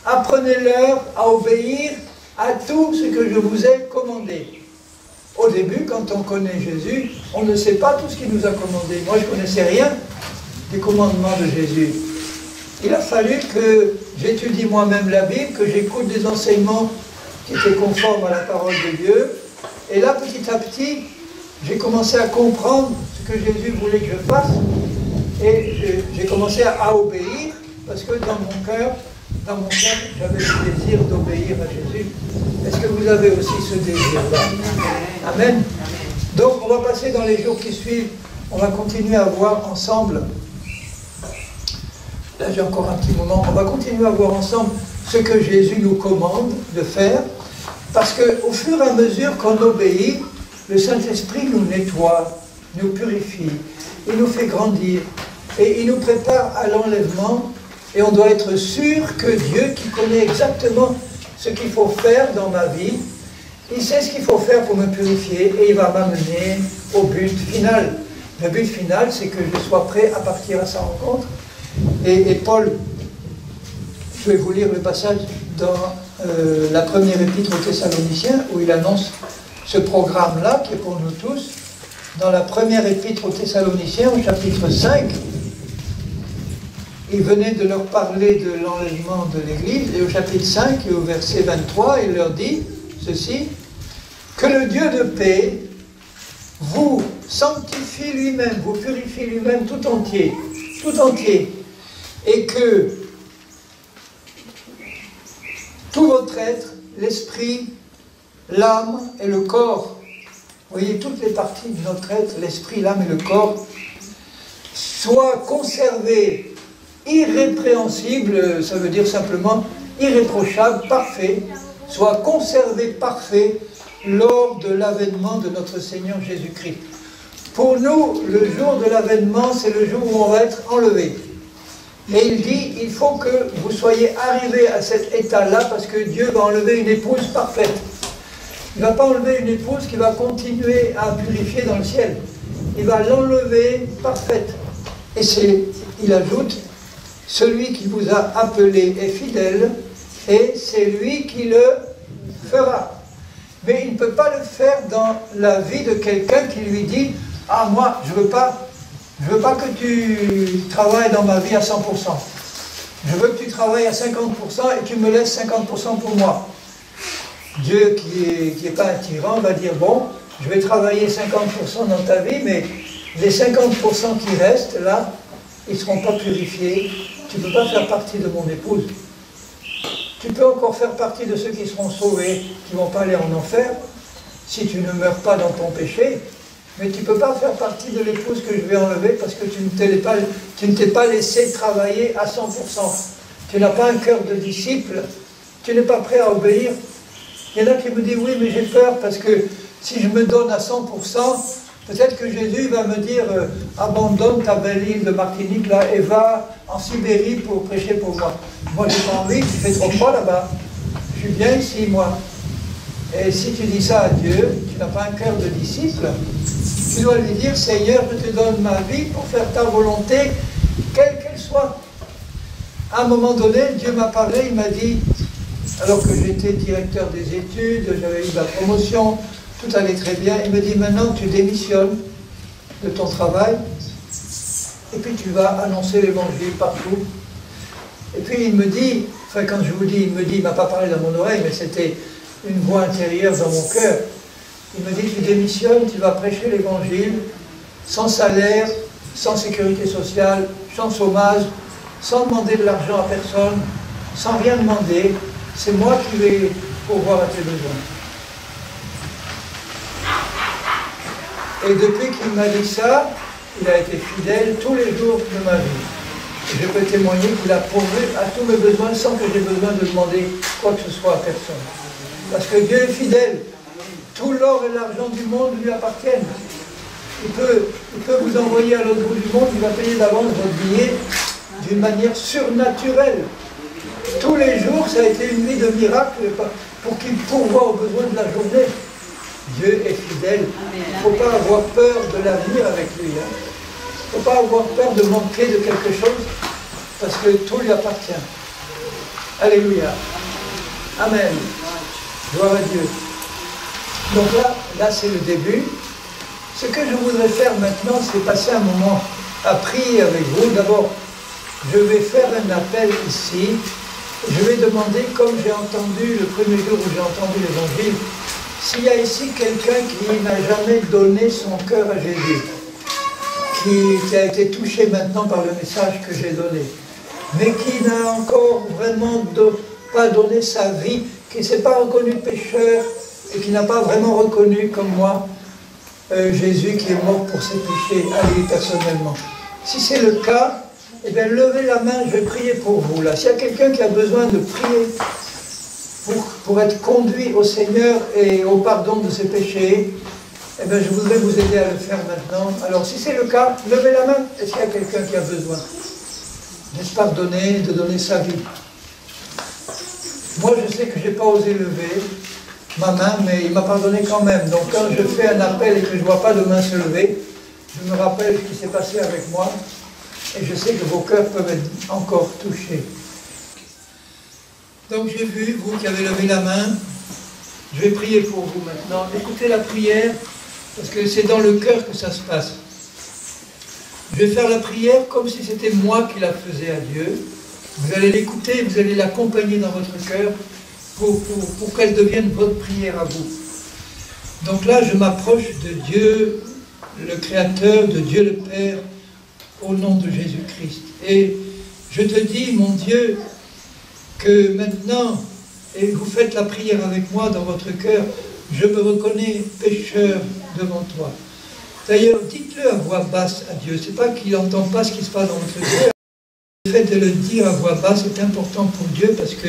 apprenez-leur à obéir à tout ce que je vous ai commandé. Au début, quand on connaît Jésus, on ne sait pas tout ce qu'il nous a commandé. Moi, je ne connaissais rien des commandements de Jésus. Il a fallu que j'étudie moi-même la Bible, que j'écoute des enseignements qui étaient conformes à la parole de Dieu. Et là, petit à petit, j'ai commencé à comprendre ce que Jésus voulait que je fasse. Et j'ai commencé à obéir, parce que dans mon cœur, j'avais le désir d'obéir à Jésus. Est-ce que vous avez aussi ce désir-là? Amen. Donc, on va passer dans les jours qui suivent. On va continuer à voir ensemble. Là, j'ai encore un petit moment. On va continuer à voir ensemble ce que Jésus nous commande de faire. Parce qu'au fur et à mesure qu'on obéit, le Saint-Esprit nous nettoie, nous purifie, il nous fait grandir. Et il nous prépare à l'enlèvement. Et on doit être sûr que Dieu, qui connaît exactement ce qu'il faut faire dans ma vie, il sait ce qu'il faut faire pour me purifier et il va m'amener au but final. Le but final, c'est que je sois prêt à partir à sa rencontre. Et Paul, je vais vous lire le passage dans la première épître aux Thessaloniciens, où il annonce ce programme-là, qui est pour nous tous. Dans la première épître aux Thessaloniciens, au chapitre 5, il venait de leur parler de l'enlèvement de l'Église, et au chapitre 5 et au verset 23, il leur dit ceci, « Que le Dieu de paix vous sanctifie lui-même, vous purifie lui-même tout entier, et que tout votre être, l'esprit, l'âme et le corps, vous voyez, toutes les parties de notre être, l'esprit, l'âme et le corps, soient conservés irrépréhensible, ça veut dire simplement irréprochable, parfait, soit conservé parfait lors de l'avènement de notre Seigneur Jésus-Christ. Pour nous, le jour de l'avènement, c'est le jour où on va être enlevé. Et il dit, il faut que vous soyez arrivés à cet état-là, parce que Dieu va enlever une épouse parfaite. Il ne va pas enlever une épouse qui va continuer à purifier dans le ciel. Il va l'enlever parfaite. Et il ajoute, celui qui vous a appelé est fidèle, et c'est lui qui le fera. Mais il ne peut pas le faire dans la vie de quelqu'un qui lui dit, ah moi, je veux pas que tu travailles dans ma vie à 100%. Je veux que tu travailles à 50% et tu me laisses 50% pour moi. Dieu, qui n'est pas un tyran, va dire, bon, je vais travailler 50% dans ta vie, mais les 50% qui restent, là, ils ne seront pas purifiés. Tu ne peux pas faire partie de mon épouse. Tu peux encore faire partie de ceux qui seront sauvés, qui ne vont pas aller en enfer, si tu ne meurs pas dans ton péché, mais tu ne peux pas faire partie de l'épouse que je vais enlever parce que tu ne t'es pas laissé travailler à 100%. Tu n'as pas un cœur de disciple, tu n'es pas prêt à obéir. Il y en a qui me disent, oui, mais j'ai peur parce que si je me donne à 100%, peut-être que Jésus va me dire, abandonne ta belle île de Martinique là et va en Sibérie pour prêcher pour moi. Moi, j'ai pas envie, il fait trop froid là-bas. Je suis bien ici, moi. Et si tu dis ça à Dieu, tu n'as pas un cœur de disciple, tu dois lui dire, Seigneur, je te donne ma vie pour faire ta volonté, quelle qu'elle soit. À un moment donné, Dieu m'a parlé, il m'a dit, alors que j'étais directeur des études, j'avais eu la promotion, tout allait très bien, il me dit, maintenant tu démissionnes de ton travail, et puis tu vas annoncer l'évangile partout. Et puis il me dit, enfin quand je vous dis, il m'a pas parlé dans mon oreille, mais c'était une voix intérieure dans mon cœur. Il me dit, tu démissionnes, tu vas prêcher l'évangile, sans salaire, sans sécurité sociale, sans chômage, sans demander de l'argent à personne, sans rien demander. C'est moi qui vais pourvoir à tes besoins. Et depuis qu'il m'a dit ça, il a été fidèle tous les jours de ma vie. Et je peux témoigner qu'il a pourvu à tous mes besoins sans que j'ai besoin de demander quoi que ce soit à personne. Parce que Dieu est fidèle. Tout l'or et l'argent du monde lui appartiennent. Il peut vous envoyer à l'autre bout du monde, il va payer d'avance votre billet d'une manière surnaturelle. Tous les jours, ça a été une vie de miracle pour qu'il pourvoie aux besoins de la journée. Dieu est fidèle. Il ne faut pas avoir peur de l'avenir avec lui. Il ne faut pas avoir peur de manquer de quelque chose, parce que tout lui appartient. Alléluia. Amen. Gloire à Dieu. Donc là c'est le début. Ce que je voudrais faire maintenant, c'est passer un moment à prier avec vous. D'abord, je vais faire un appel ici. Je vais demander, comme j'ai entendu le premier jour où j'ai entendu l'évangile, s'il y a ici quelqu'un qui n'a jamais donné son cœur à Jésus, qui a été touché maintenant par le message que j'ai donné, mais qui n'a encore vraiment pas donné sa vie, qui ne s'est pas reconnu pécheur et qui n'a pas vraiment reconnu, comme moi, Jésus qui est mort pour ses péchés, à lui personnellement. Si c'est le cas, eh bien levez la main, je vais prier pour vous là. S'il y a quelqu'un qui a besoin de prier pour être conduit au Seigneur et au pardon de ses péchés, eh bien je voudrais vous aider à le faire maintenant. Alors si c'est le cas, levez la main. Est-ce qu'il y a quelqu'un qui a besoin de se pardonner, de donner sa vie? Moi je sais que je n'ai pas osé lever ma main, mais il m'a pardonné quand même. Donc quand je fais un appel et que je ne vois pas de main se lever, je me rappelle ce qui s'est passé avec moi, et je sais que vos cœurs peuvent être encore touchés. Donc j'ai vu, vous qui avez levé la main, je vais prier pour vous maintenant. Écoutez la prière, parce que c'est dans le cœur que ça se passe. Je vais faire la prière comme si c'était moi qui la faisais à Dieu. Vous allez l'écouter, vous allez l'accompagner dans votre cœur pour qu'elle devienne votre prière à vous. Donc là, je m'approche de Dieu, le Créateur, de Dieu le Père, au nom de Jésus-Christ. Et je te dis, mon Dieu, que maintenant, et vous faites la prière avec moi dans votre cœur, je me reconnais pécheur devant toi. D'ailleurs, dites-le à voix basse à Dieu. C'est pas qu'il n'entend pas ce qui se passe dans votre cœur. Le fait de le dire à voix basse est important pour Dieu parce que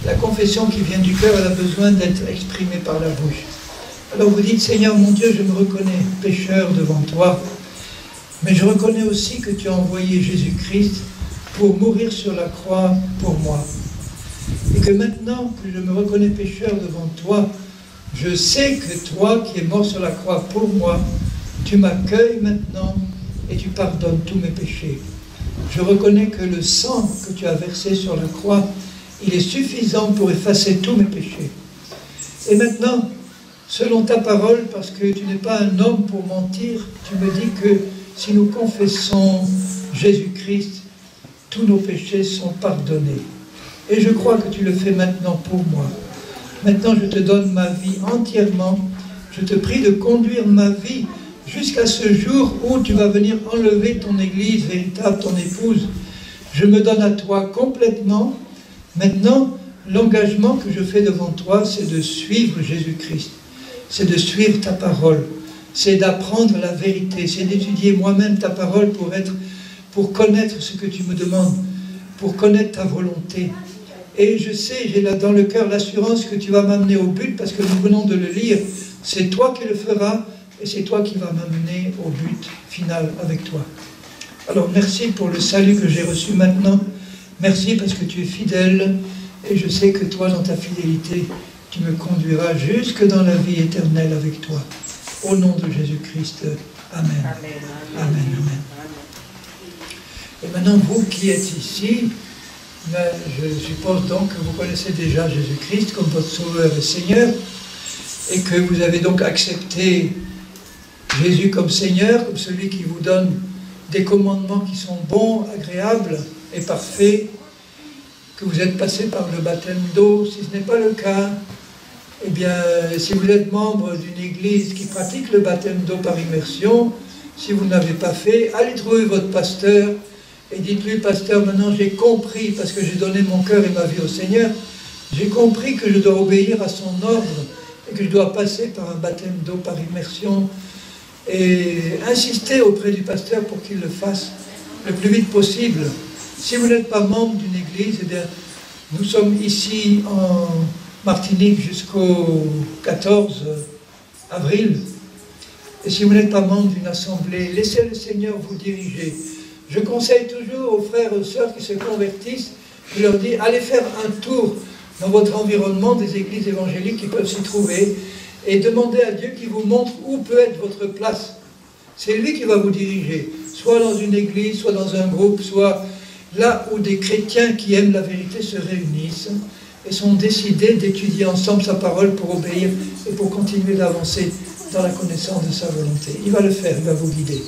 la confession qui vient du cœur, elle a besoin d'être exprimée par la bouche. Alors vous dites, Seigneur mon Dieu, je me reconnais pécheur devant toi, mais je reconnais aussi que tu as envoyé Jésus-Christ pour mourir sur la croix pour moi. Et que maintenant que je me reconnais pécheur devant toi, je sais que toi qui es mort sur la croix pour moi, tu m'accueilles maintenant et tu pardonnes tous mes péchés. Je reconnais que le sang que tu as versé sur la croix, il est suffisant pour effacer tous mes péchés. Et maintenant, selon ta parole, parce que tu n'es pas un homme pour mentir, tu me dis que si nous confessons Jésus-Christ, tous nos péchés sont pardonnés. Et je crois que tu le fais maintenant pour moi. Maintenant, je te donne ma vie entièrement. Je te prie de conduire ma vie jusqu'à ce jour où tu vas venir enlever ton Église véritable, ton épouse. Je me donne à toi complètement. Maintenant, l'engagement que je fais devant toi, c'est de suivre Jésus-Christ. C'est de suivre ta parole. C'est d'apprendre la vérité. C'est d'étudier moi-même ta parole pour connaître ce que tu me demandes, pour connaître ta volonté. Et je sais, j'ai là dans le cœur l'assurance que tu vas m'amener au but, parce que nous venons de le lire. C'est toi qui le feras, et c'est toi qui vas m'amener au but final avec toi. Alors merci pour le salut que j'ai reçu maintenant. Merci parce que tu es fidèle, et je sais que toi, dans ta fidélité, tu me conduiras jusque dans la vie éternelle avec toi. Au nom de Jésus-Christ. Amen. Amen. Amen. Amen. Et maintenant, vous qui êtes ici, je suppose donc que vous connaissez déjà Jésus-Christ comme votre Sauveur et Seigneur, et que vous avez donc accepté Jésus comme Seigneur, comme celui qui vous donne des commandements qui sont bons, agréables et parfaits, que vous êtes passé par le baptême d'eau. Si ce n'est pas le cas, eh bien, si vous êtes membre d'une église qui pratique le baptême d'eau par immersion, si vous ne l'avez pas fait, allez trouver votre pasteur et dites-lui, pasteur, maintenant j'ai compris, parce que j'ai donné mon cœur et ma vie au Seigneur, j'ai compris que je dois obéir à son ordre et que je dois passer par un baptême d'eau par immersion, et insister auprès du pasteur pour qu'il le fasse le plus vite possible. Si vous n'êtes pas membre d'une église, eh bien, nous sommes ici en Martinique jusqu'au 14 avril. Et si vous n'êtes pas membre d'une assemblée, laissez le Seigneur vous diriger. Je conseille toujours aux frères et aux sœurs qui se convertissent, je leur dis, allez faire un tour dans votre environnement des églises évangéliques qui peuvent s'y trouver, et demandez à Dieu qu'il vous montre où peut être votre place. C'est lui qui va vous diriger, soit dans une église, soit dans un groupe, soit là où des chrétiens qui aiment la vérité se réunissent et sont décidés d'étudier ensemble sa parole pour obéir et pour continuer d'avancer dans la connaissance de sa volonté. Il va le faire, il va vous guider.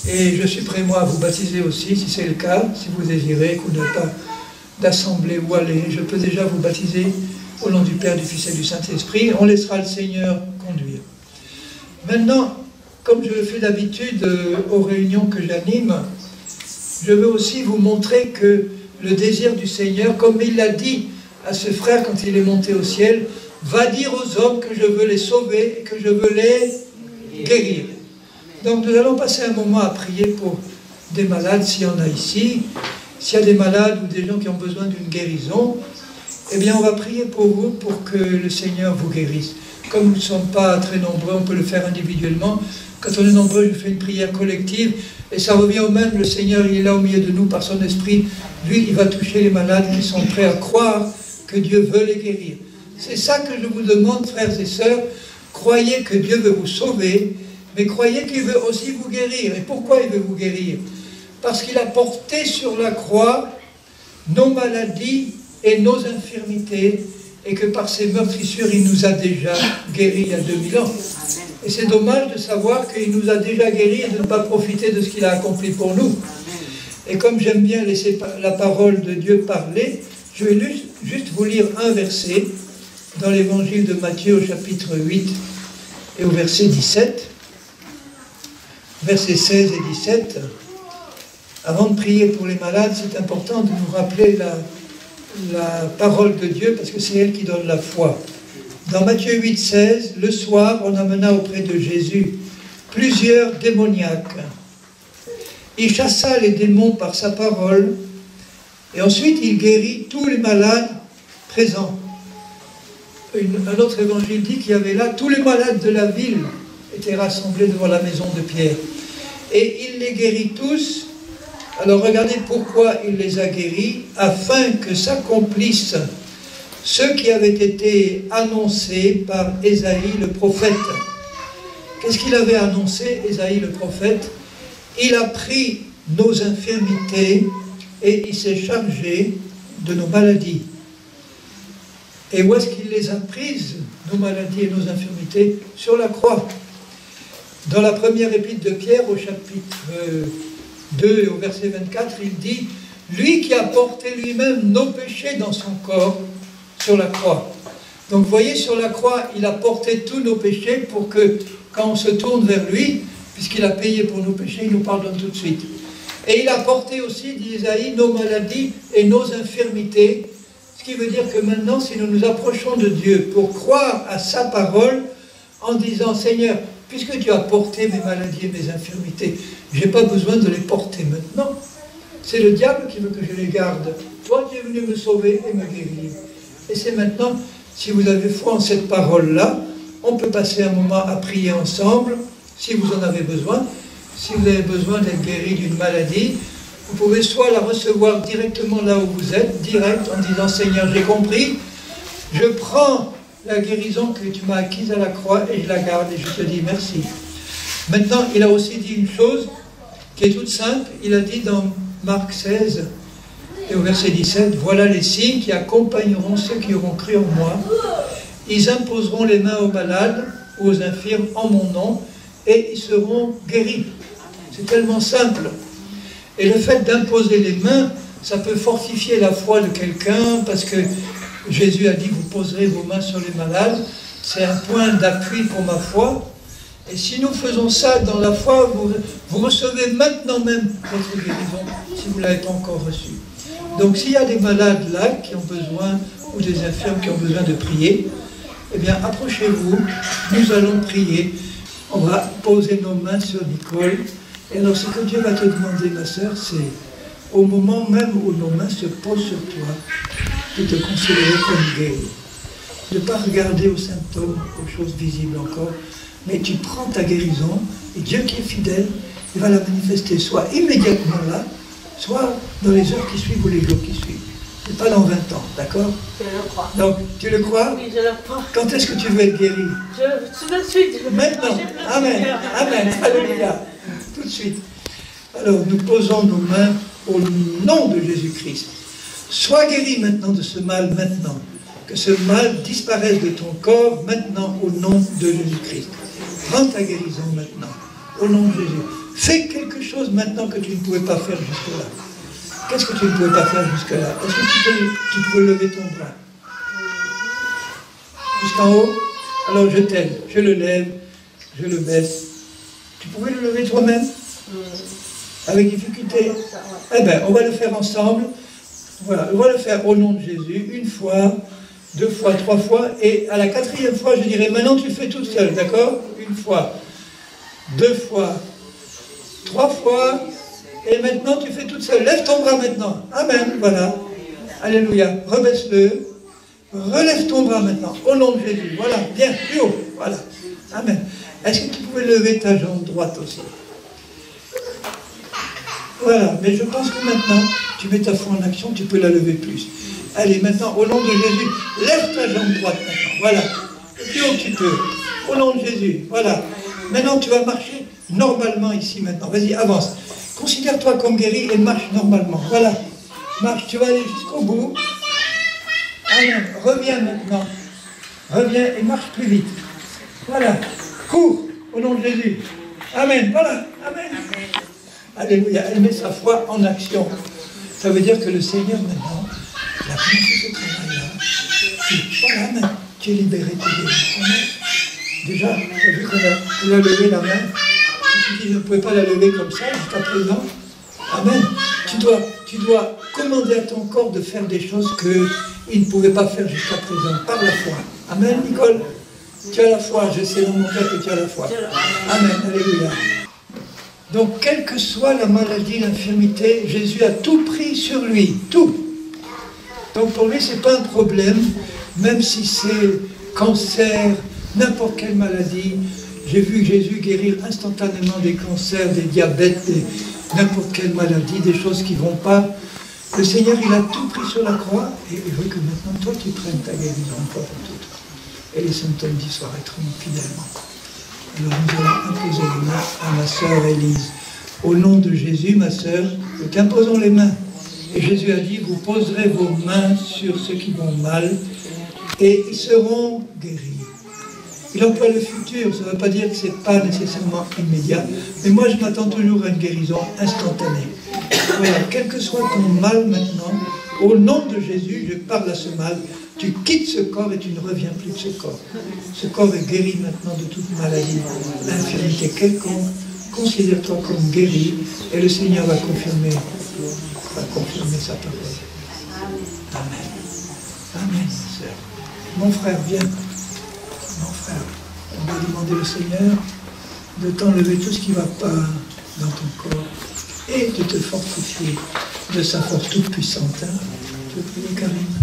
Et je suis prêt, moi, à vous baptiser aussi, si c'est le cas, si vous désirez, que vous n'avez pas d'assemblée où aller. Je peux déjà vous baptiser au nom du Père, du Fils et du Saint-Esprit. On laissera le Seigneur conduire. Maintenant, comme je le fais d'habitude aux réunions que j'anime, je veux aussi vous montrer que le désir du Seigneur, comme il l'a dit à ce frère quand il est monté au ciel, va dire aux hommes que je veux les sauver et que je veux les guérir. Donc nous allons passer un moment à prier pour des malades, s'il y en a ici. S'il y a des malades ou des gens qui ont besoin d'une guérison, eh bien on va prier pour vous, pour que le Seigneur vous guérisse. Comme nous ne sommes pas très nombreux, on peut le faire individuellement. Quand on est nombreux, je fais une prière collective, et ça revient au même, le Seigneur il est là au milieu de nous par son esprit. Lui, il va toucher les malades qui sont prêts à croire que Dieu veut les guérir. C'est ça que je vous demande, frères et sœurs. Croyez que Dieu veut vous sauver, mais croyez qu'il veut aussi vous guérir. Et pourquoi il veut vous guérir? Parce qu'il a porté sur la croix nos maladies et nos infirmités, et que par ses meurtrissures, il nous a déjà guéris il y a 2000 ans. Et c'est dommage de savoir qu'il nous a déjà guéris et de ne pas profiter de ce qu'il a accompli pour nous. Et comme j'aime bien laisser la parole de Dieu parler, je vais juste vous lire un verset dans l'évangile de Matthieu au chapitre 8 et au verset 17. Versets 16 et 17. Avant de prier pour les malades, c'est important de nous rappeler la parole de Dieu, parce que c'est elle qui donne la foi. Dans Matthieu 8, 16, le soir, on amena auprès de Jésus plusieurs démoniaques. Il chassa les démons par sa parole, et ensuite il guérit tous les malades présents. Un autre évangile dit qu'il y avait là, tous les malades de la ville étaient rassemblés devant la maison de Pierre. Et il les guérit tous. Alors regardez pourquoi il les a guéris, afin que s'accomplisse ceux qui avaient été annoncés par Ésaïe le prophète. Qu'est-ce qu'il avait annoncé, Ésaïe le prophète? Il a pris nos infirmités et il s'est chargé de nos maladies. Et où est-ce qu'il les a prises, nos maladies et nos infirmités? Sur la croix. Dans la première épître de Pierre, au chapitre 2 et au verset 24, il dit « Lui qui a porté lui-même nos péchés dans son corps sur la croix. » Donc vous voyez, sur la croix, il a porté tous nos péchés pour que, quand on se tourne vers lui, puisqu'il a payé pour nos péchés, il nous pardonne tout de suite. Et il a porté aussi, dit Isaïe, nos maladies et nos infirmités. Ce qui veut dire que maintenant, si nous nous approchons de Dieu pour croire à sa parole, en disant, Seigneur, puisque tu as porté mes maladies et mes infirmités, je n'ai pas besoin de les porter maintenant. C'est le diable qui veut que je les garde. Toi, tu es venu me sauver et me guérir. Et c'est maintenant, si vous avez foi en cette parole-là, on peut passer un moment à prier ensemble, si vous en avez besoin. Si vous avez besoin d'être guéri d'une maladie, vous pouvez soit la recevoir directement là où vous êtes, direct, en disant, Seigneur, j'ai compris, je prends la guérison que tu m'as acquise à la croix et je la garde et je te dis merci. Maintenant, il a aussi dit une chose qui est toute simple. Il a dit dans Marc 16 et au verset 17, « Voilà les signes qui accompagneront ceux qui auront cru en moi. Ils imposeront les mains aux malades ou aux infirmes en mon nom et ils seront guéris. » C'est tellement simple. Et le fait d'imposer les mains, ça peut fortifier la foi de quelqu'un parce que Jésus a dit, vous poserez vos mains sur les malades. C'est un point d'appui pour ma foi. Et si nous faisons ça dans la foi, vous recevez maintenant même votre guérison, si vous ne l'avez pas encore reçue. Donc s'il y a des malades là qui ont besoin, ou des infirmes qui ont besoin de prier, eh bien approchez-vous, nous allons prier. On va poser nos mains sur Nicole. Et alors ce que Dieu va te demander, ma sœur, c'est au moment même où nos mains se posent sur toi, de te considérer comme guéri. De ne pas regarder aux symptômes, aux choses visibles encore, mais tu prends ta guérison, et Dieu qui est fidèle, il va la manifester soit immédiatement là, soit dans les heures qui suivent ou les jours qui suivent. Et pas dans 20 ans, d'accord? Je le crois. Donc, tu le crois? Oui, je le crois. Quand est-ce que tu veux être guéri? Tout de suite. Maintenant. Amen. Amen. Alléluia. Tout de suite. Alors, nous posons nos mains au nom de Jésus-Christ. Sois guéri maintenant de ce mal, maintenant. Que ce mal disparaisse de ton corps, maintenant, au nom de Jésus-Christ. Prends ta guérison maintenant, au nom de Jésus. Fais quelque chose maintenant que tu ne pouvais pas faire jusque-là. Qu'est-ce que tu ne pouvais pas faire jusque-là? Est-ce que tu pouvais lever ton bras? Jusqu'en haut? Alors je t'aide, je le lève, je le baisse. Tu pouvais le lever toi-même? Avec difficulté? Eh bien, on va le faire ensemble. Voilà, on va le faire au nom de Jésus, une fois, 2 fois, 3 fois, et à la 4e fois, je dirais, maintenant tu le fais toute seule, d'accord? 1 fois, 2 fois, 3 fois, et maintenant tu fais toute seule. Lève ton bras maintenant. Amen, voilà. Alléluia. Rebaisse-le. Relève ton bras maintenant, au nom de Jésus. Voilà, bien, plus haut. Voilà. Amen. Est-ce que tu pouvais lever ta jambe droite aussi? Voilà, mais je pense que maintenant, tu mets ta foi en action, tu peux la lever plus. Allez, maintenant, au nom de Jésus, lève ta jambe droite maintenant. Voilà. Le plus haut que tu peux. Au nom de Jésus. Voilà. Maintenant, tu vas marcher normalement ici maintenant. Vas-y, avance. Considère-toi comme guéri et marche normalement. Voilà. Marche, tu vas aller jusqu'au bout. Amen. Reviens maintenant. Reviens et marche plus vite. Voilà. Cours au nom de Jésus. Amen. Voilà. Amen. Alléluia. Elle met sa foi en action. Ça veut dire que le Seigneur maintenant, il a commencé ce travail-là. Voilà, amen. Tu es libéré, tu es guéri. Amen. Déjà, tu as vu qu'on a levé la main. Si je ne pouvais pas la lever comme ça jusqu'à présent. Amen. Tu dois commander à ton corps de faire des choses qu'il ne pouvait pas faire jusqu'à présent, par la foi. Amen, Nicole. Tu as la foi, je sais dans mon cœur que tu as la foi. Amen, alléluia. Donc, quelle que soit la maladie, l'infirmité, Jésus a tout pris sur lui, tout. Donc pour lui, ce n'est pas un problème, même si c'est cancer, n'importe quelle maladie. J'ai vu Jésus guérir instantanément des cancers, des diabètes, n'importe quelle maladie, des choses qui ne vont pas. Le Seigneur, il a tout pris sur la croix et il veut que maintenant, toi, tu prennes ta guérison une fois pour toutes. Et les symptômes disparaîtront fidèlement. Alors nous allons imposer les mains à ma sœur Élise. Au nom de Jésus, ma sœur, nous t'imposons les mains. Et Jésus a dit, vous poserez vos mains sur ceux qui vont mal et ils seront guéris. Il emploie le futur, ça ne veut pas dire que ce n'est pas nécessairement immédiat, mais moi je m'attends toujours à une guérison instantanée. Voilà, quel que soit ton mal maintenant, au nom de Jésus, je parle à ce mal, tu quittes ce corps et tu ne reviens plus de ce corps. Ce corps est guéri maintenant de toute maladie, infirmité quelconque, considère-toi comme guéri et le Seigneur va confirmer sa parole. Amen. Amen, sœur. Mon frère, viens. Mon frère, on va demander au Seigneur de t'enlever tout ce qui ne va pas dans ton corps et de te fortifier de sa force toute puissante. Hein. Tu veux prier, Karine?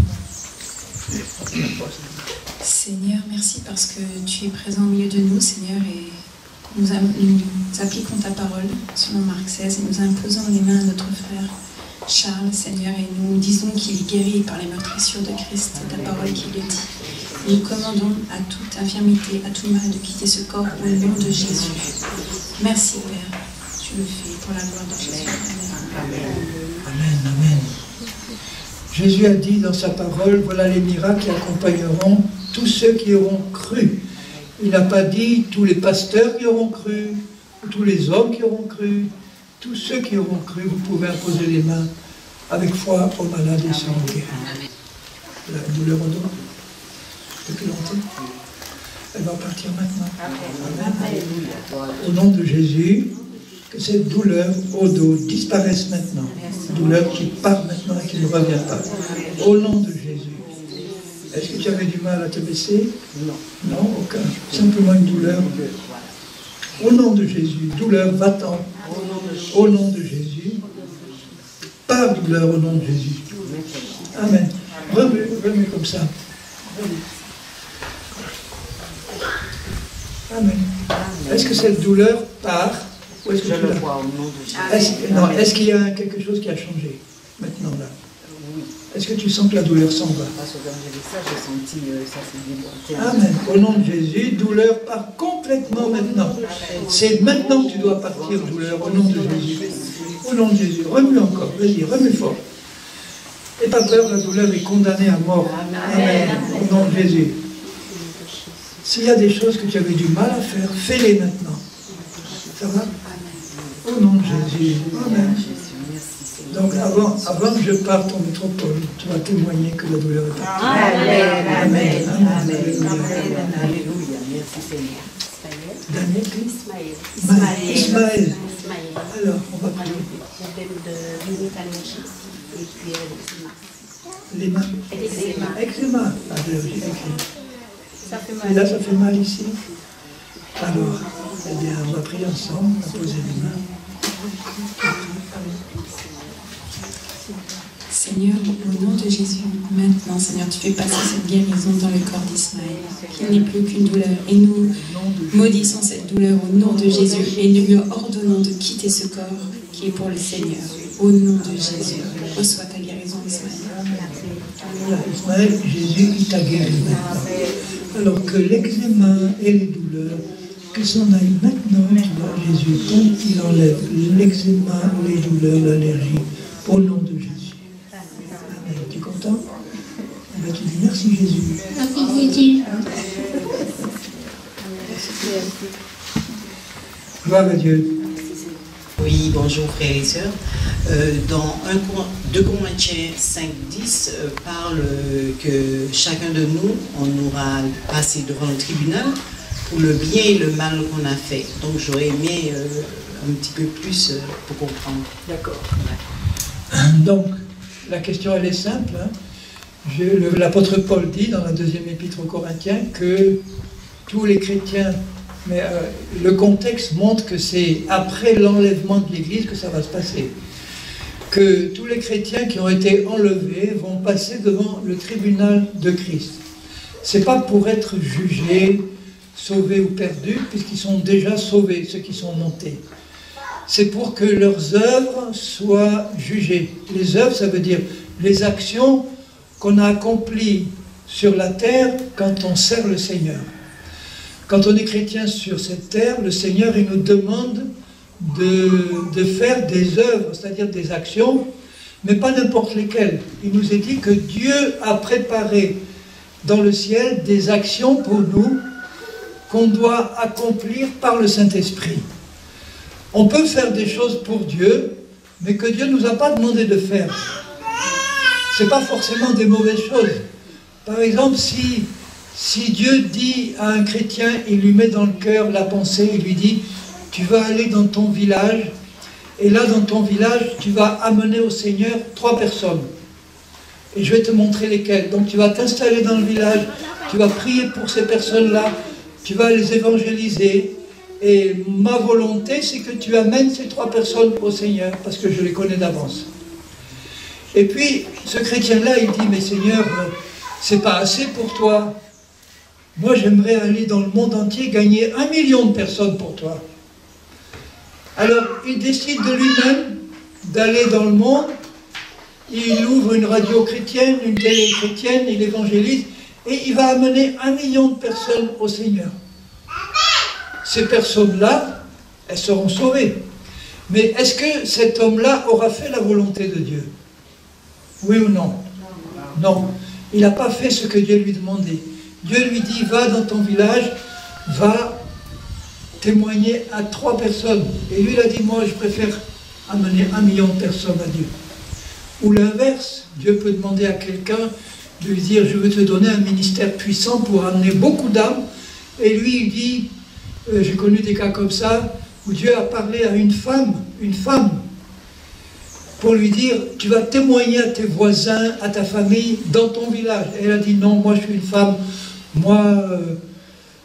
Seigneur, merci parce que tu es présent au milieu de nous, Seigneur, et nous appliquons ta parole selon Marc 16 et nous imposons les mains à notre frère Charles, Seigneur, et nous disons qu'il est guéri par les meurtrissures de Christ, c'est ta parole qui le dit. Nous commandons à toute infirmité, à tout mal de quitter ce corps au nom de Jésus. Merci Père, tu le fais pour la gloire de Jésus. Amen. Amen, amen. Jésus a dit dans sa parole, voilà les miracles qui accompagneront tous ceux qui auront cru. Il n'a pas dit tous les pasteurs qui auront cru, tous les hommes qui auront cru, tous ceux qui auront cru, vous pouvez imposer les mains avec foi aux malades et seront guéris. La douleur au dos, depuis longtemps, elle va partir maintenant. Amen. Au nom de Jésus, que cette douleur au dos disparaisse maintenant. Douleur qui part maintenant et qui ne revient pas. Au nom de Jésus. Est-ce que tu avais du mal à te baisser? Non. Non, aucun. Simplement une douleur. Au nom de Jésus, douleur, va-t'en. Au nom de Jésus. Pas douleur au nom de Jésus. Amen. Remue comme ça. Amen. Est-ce que cette douleur part? Ou est-ce que tu l'as? Est-ce qu'il y a quelque chose qui a changé maintenant là? Oui. Est-ce que tu sens que la douleur s'en va? Parce que quand j'ai vu ça, j'ai senti ça s'est démonté. Amen. Au nom de Jésus, douleur part complètement maintenant. C'est maintenant que tu dois partir, douleur, au nom de Jésus. Au nom de Jésus. Remue encore, vas-y, remue fort. N'aie pas peur, la douleur est condamnée à mort. Amen. Au nom de Jésus. S'il y a des choses que tu avais du mal à faire, fais-les maintenant. Ça va? Au nom de Jésus. Amen. Donc avant que je parte en métropole, tu vas témoigner que la douleur est partie. Amen. Amen. Amen. Alléluia. Merci Seigneur. Daniel, Ismaël. Alors, on va prier. Les mains. Eczéma. Et là, ça fait mal ici. Alors, eh bien, on va prier ensemble, on va poser les mains. Seigneur, au nom de Jésus, maintenant, Seigneur, tu fais passer cette guérison dans le corps d'Ismaël, qu'il n'ait plus aucune douleur. Et nous maudissons cette douleur au nom de Jésus et nous lui ordonnons de quitter ce corps qui est pour le Seigneur. Au nom de Jésus, reçois ta guérison, Ismaël. Ismaël, Jésus, il t'a guéri maintenant. Alors que l'eczéma et les douleurs, que s'en aille maintenant, tu vois, Jésus, donc il enlève l'eczéma, les douleurs, l'allergie, au nom de Jésus. Amen. Tu es content? Ben, tu dis merci Jésus. Merci Jésus. Gloire à Dieu. Oui, bonjour frères et sœurs. Dans 2 Corinthiens 5:10 parle que chacun de nous, on aura passé devant le tribunal pour le bien et le mal qu'on a fait. Donc j'aurais aimé un petit peu plus pour comprendre. D'accord. Donc, la question elle est simple. Hein. L'apôtre Paul dit dans la 2e épître aux Corinthiens que tous les chrétiens, mais le contexte montre que c'est après l'enlèvement de l'Église que ça va se passer. Que tous les chrétiens qui ont été enlevés vont passer devant le tribunal de Christ. Ce n'est pas pour être jugés, sauvés ou perdus, puisqu'ils sont déjà sauvés, ceux qui sont montés. c'est pour que leurs œuvres soient jugées. Les œuvres, ça veut dire les actions qu'on a accomplies sur la terre quand on sert le Seigneur. Quand on est chrétien sur cette terre, le Seigneur, il nous demande de faire des œuvres, c'est-à-dire des actions, mais pas n'importe lesquelles. Il nous est dit que Dieu a préparé dans le ciel des actions pour nous qu'on doit accomplir par le Saint-Esprit. On peut faire des choses pour Dieu, mais que Dieu ne nous a pas demandé de faire. Ce n'est pas forcément des mauvaises choses. Par exemple, si Dieu dit à un chrétien, il lui met dans le cœur la pensée, il lui dit, tu vas aller dans ton village, et là dans ton village, tu vas amener au Seigneur 3 personnes. Et je vais te montrer lesquelles. Donc tu vas t'installer dans le village, tu vas prier pour ces personnes-là, tu vas les évangéliser, et ma volonté, c'est que tu amènes ces 3 personnes au Seigneur, parce que je les connais d'avance. Et puis, ce chrétien-là, il dit, mais Seigneur, c'est pas assez pour toi. Moi, j'aimerais aller dans le monde entier, gagner 1 million de personnes pour toi. Alors, il décide de lui-même d'aller dans le monde, il ouvre une radio chrétienne, une télé chrétienne, il évangélise, et il va amener 1 million de personnes au Seigneur. Ces personnes-là, elles seront sauvées. Mais est-ce que cet homme-là aura fait la volonté de Dieu? Oui ou non? Non. Il n'a pas fait ce que Dieu lui demandait. Dieu lui dit, va dans ton village, va témoigner à 3 personnes. Et lui, il a dit, moi, je préfère amener 1 million de personnes à Dieu. Ou l'inverse, Dieu peut demander à quelqu'un de lui dire, je veux te donner un ministère puissant pour amener beaucoup d'âmes. Et lui, il dit, j'ai connu des cas comme ça, où Dieu a parlé à une femme, pour lui dire, tu vas témoigner à tes voisins, à ta famille, dans ton village. Et elle a dit, non, moi je suis une femme, moi,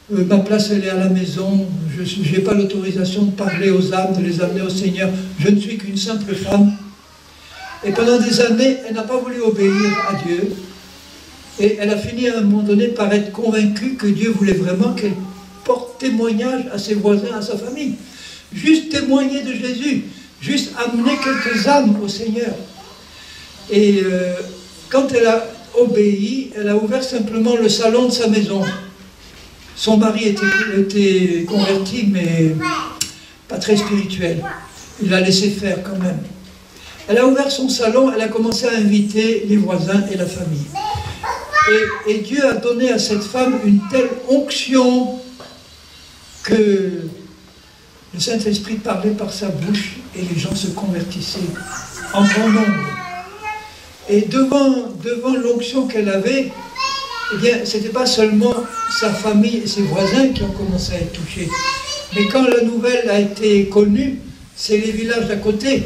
ma place elle est à la maison, je n'ai pas l'autorisation de parler aux âmes, de les amener au Seigneur, je ne suis qu'une simple femme. Et pendant des années, elle n'a pas voulu obéir à Dieu, et elle a fini à un moment donné par être convaincue que Dieu voulait vraiment qu'elle porte témoignage à ses voisins, à sa famille. Juste témoigner de Jésus, juste amener quelques âmes au Seigneur. Et quand elle a obéi, elle a ouvert simplement le salon de sa maison. Son mari était converti, mais pas très spirituel. Il l'a laissé faire quand même. Elle a ouvert son salon, elle a commencé à inviter les voisins et la famille. Et Dieu a donné à cette femme une telle onction que le Saint-Esprit parlait par sa bouche et les gens se convertissaient en grand nombre. Et devant l'onction qu'elle avait, eh bien, ce n'était pas seulement sa famille et ses voisins qui ont commencé à être touchés. Mais quand la nouvelle a été connue, c'est les villages d'à côté,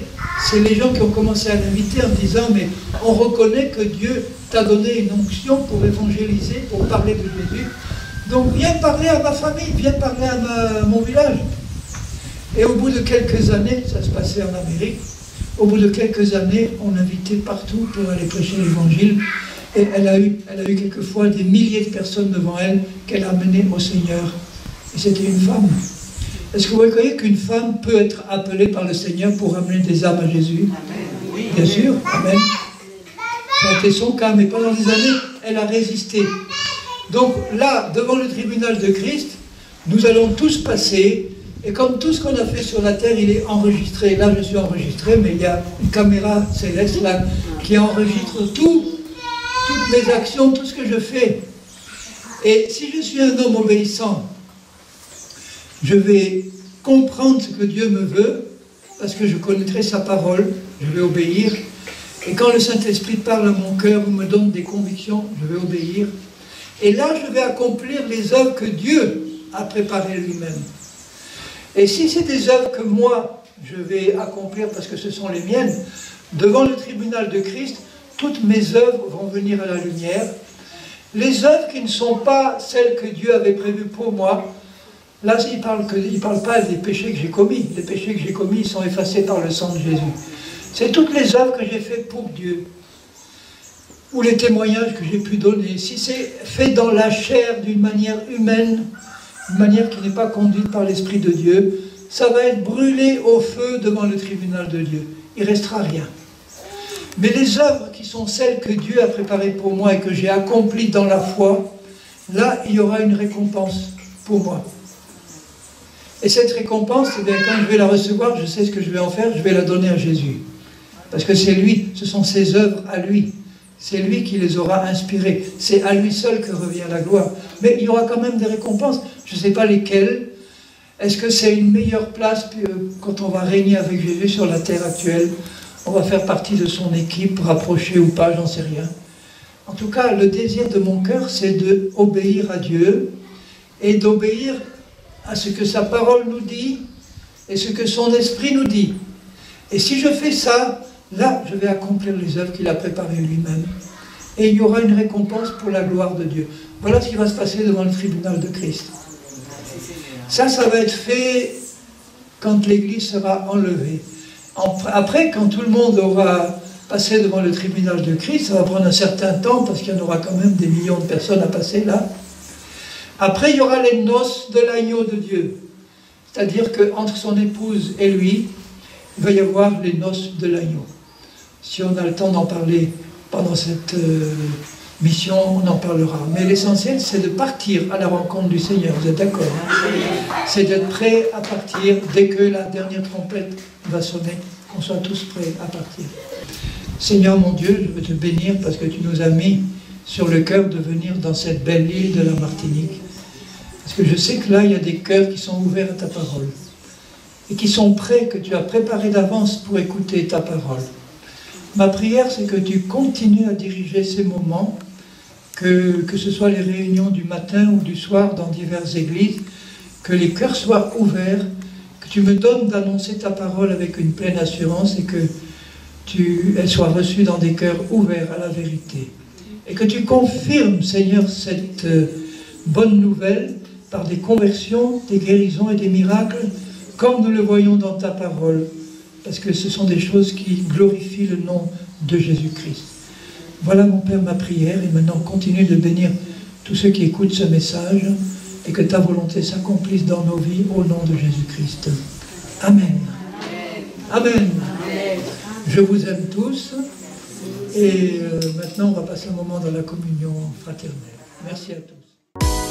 c'est les gens qui ont commencé à l'inviter en disant « mais on reconnaît que Dieu t'a donné une onction pour évangéliser, pour parler de Jésus. Donc viens parler à ma famille, viens parler à mon village. » Et au bout de quelques années, ça se passait en Amérique, au bout de quelques années, on l'invitait partout pour aller prêcher l'évangile. Et elle a eu quelquefois des milliers de personnes devant elle qu'elle a menées au Seigneur. Et c'était une femme. Est-ce que vous croyez qu'une femme peut être appelée par le Seigneur pour amener des âmes à Jésus? Amen. Bien sûr, Amen. Ça a été son cas, mais pendant des années, elle a résisté. Donc là, devant le tribunal de Christ, nous allons tous passer, et comme tout ce qu'on a fait sur la terre, il est enregistré. Là, je suis enregistré, mais il y a une caméra céleste là, qui enregistre toutes mes actions, tout ce que je fais. Et si je suis un homme obéissant, je vais comprendre ce que Dieu me veut, parce que je connaîtrai sa parole, je vais obéir. Et quand le Saint-Esprit parle à mon cœur ou me donne des convictions, je vais obéir. Et là, je vais accomplir les œuvres que Dieu a préparées lui-même. Et si c'est des œuvres que moi, je vais accomplir parce que ce sont les miennes, devant le tribunal de Christ, toutes mes œuvres vont venir à la lumière. Les œuvres qui ne sont pas celles que Dieu avait prévues pour moi, là, il ne parle pas des péchés que j'ai commis. Les péchés que j'ai commis sont effacés par le sang de Jésus. C'est toutes les œuvres que j'ai faites pour Dieu. Ou les témoignages que j'ai pu donner. Si c'est fait dans la chair d'une manière humaine, une manière qui n'est pas conduite par l'Esprit de Dieu, ça va être brûlé au feu devant le tribunal de Dieu. Il ne restera rien. Mais les œuvres qui sont celles que Dieu a préparées pour moi et que j'ai accomplies dans la foi, là, il y aura une récompense pour moi. Et cette récompense, eh bien, quand je vais la recevoir, je sais ce que je vais en faire, je vais la donner à Jésus. Parce que c'est lui, ce sont ses œuvres à lui. C'est lui qui les aura inspirées. C'est à lui seul que revient la gloire. Mais il y aura quand même des récompenses. Je ne sais pas lesquelles. Est-ce que c'est une meilleure place quand on va régner avec Jésus sur la terre actuelle? On va faire partie de son équipe, rapprochée ou pas, j'en sais rien. En tout cas, le désir de mon cœur, c'est d'obéir à Dieu et d'obéir à ce que sa parole nous dit et ce que son esprit nous dit. Et si je fais ça, là, je vais accomplir les œuvres qu'il a préparées lui-même. Et il y aura une récompense pour la gloire de Dieu. Voilà ce qui va se passer devant le tribunal de Christ. Ça va être fait quand l'Église sera enlevée. Après, quand tout le monde aura passé devant le tribunal de Christ, ça va prendre un certain temps, parce qu'il y en aura quand même des millions de personnes à passer là. Après, il y aura les noces de l'agneau de Dieu. C'est-à-dire qu'entre son épouse et lui, il va y avoir les noces de l'agneau. Si on a le temps d'en parler pendant cette mission, on en parlera. Mais l'essentiel, c'est de partir à la rencontre du Seigneur. Vous êtes d'accord, hein? C'est d'être prêt à partir dès que la dernière trompette va sonner, qu'on soit tous prêts à partir. Seigneur mon Dieu, je veux te bénir parce que tu nous as mis sur le cœur de venir dans cette belle île de la Martinique. Parce que je sais que là, il y a des cœurs qui sont ouverts à ta parole. Et qui sont prêts, que tu as préparés d'avance pour écouter ta parole. Ma prière, c'est que tu continues à diriger ces moments, que ce soit les réunions du matin ou du soir dans diverses églises, que les cœurs soient ouverts, que tu me donnes d'annoncer ta parole avec une pleine assurance et qu'elle soit reçue dans des cœurs ouverts à la vérité. Et que tu confirmes, Seigneur, cette bonne nouvelle par des conversions, des guérisons et des miracles, comme nous le voyons dans ta parole, parce que ce sont des choses qui glorifient le nom de Jésus-Christ. Voilà, mon Père, ma prière, et maintenant continue de bénir tous ceux qui écoutent ce message, et que ta volonté s'accomplisse dans nos vies, au nom de Jésus-Christ. Amen. Amen. Je vous aime tous, et maintenant on va passer un moment dans la communion fraternelle. Merci à tous.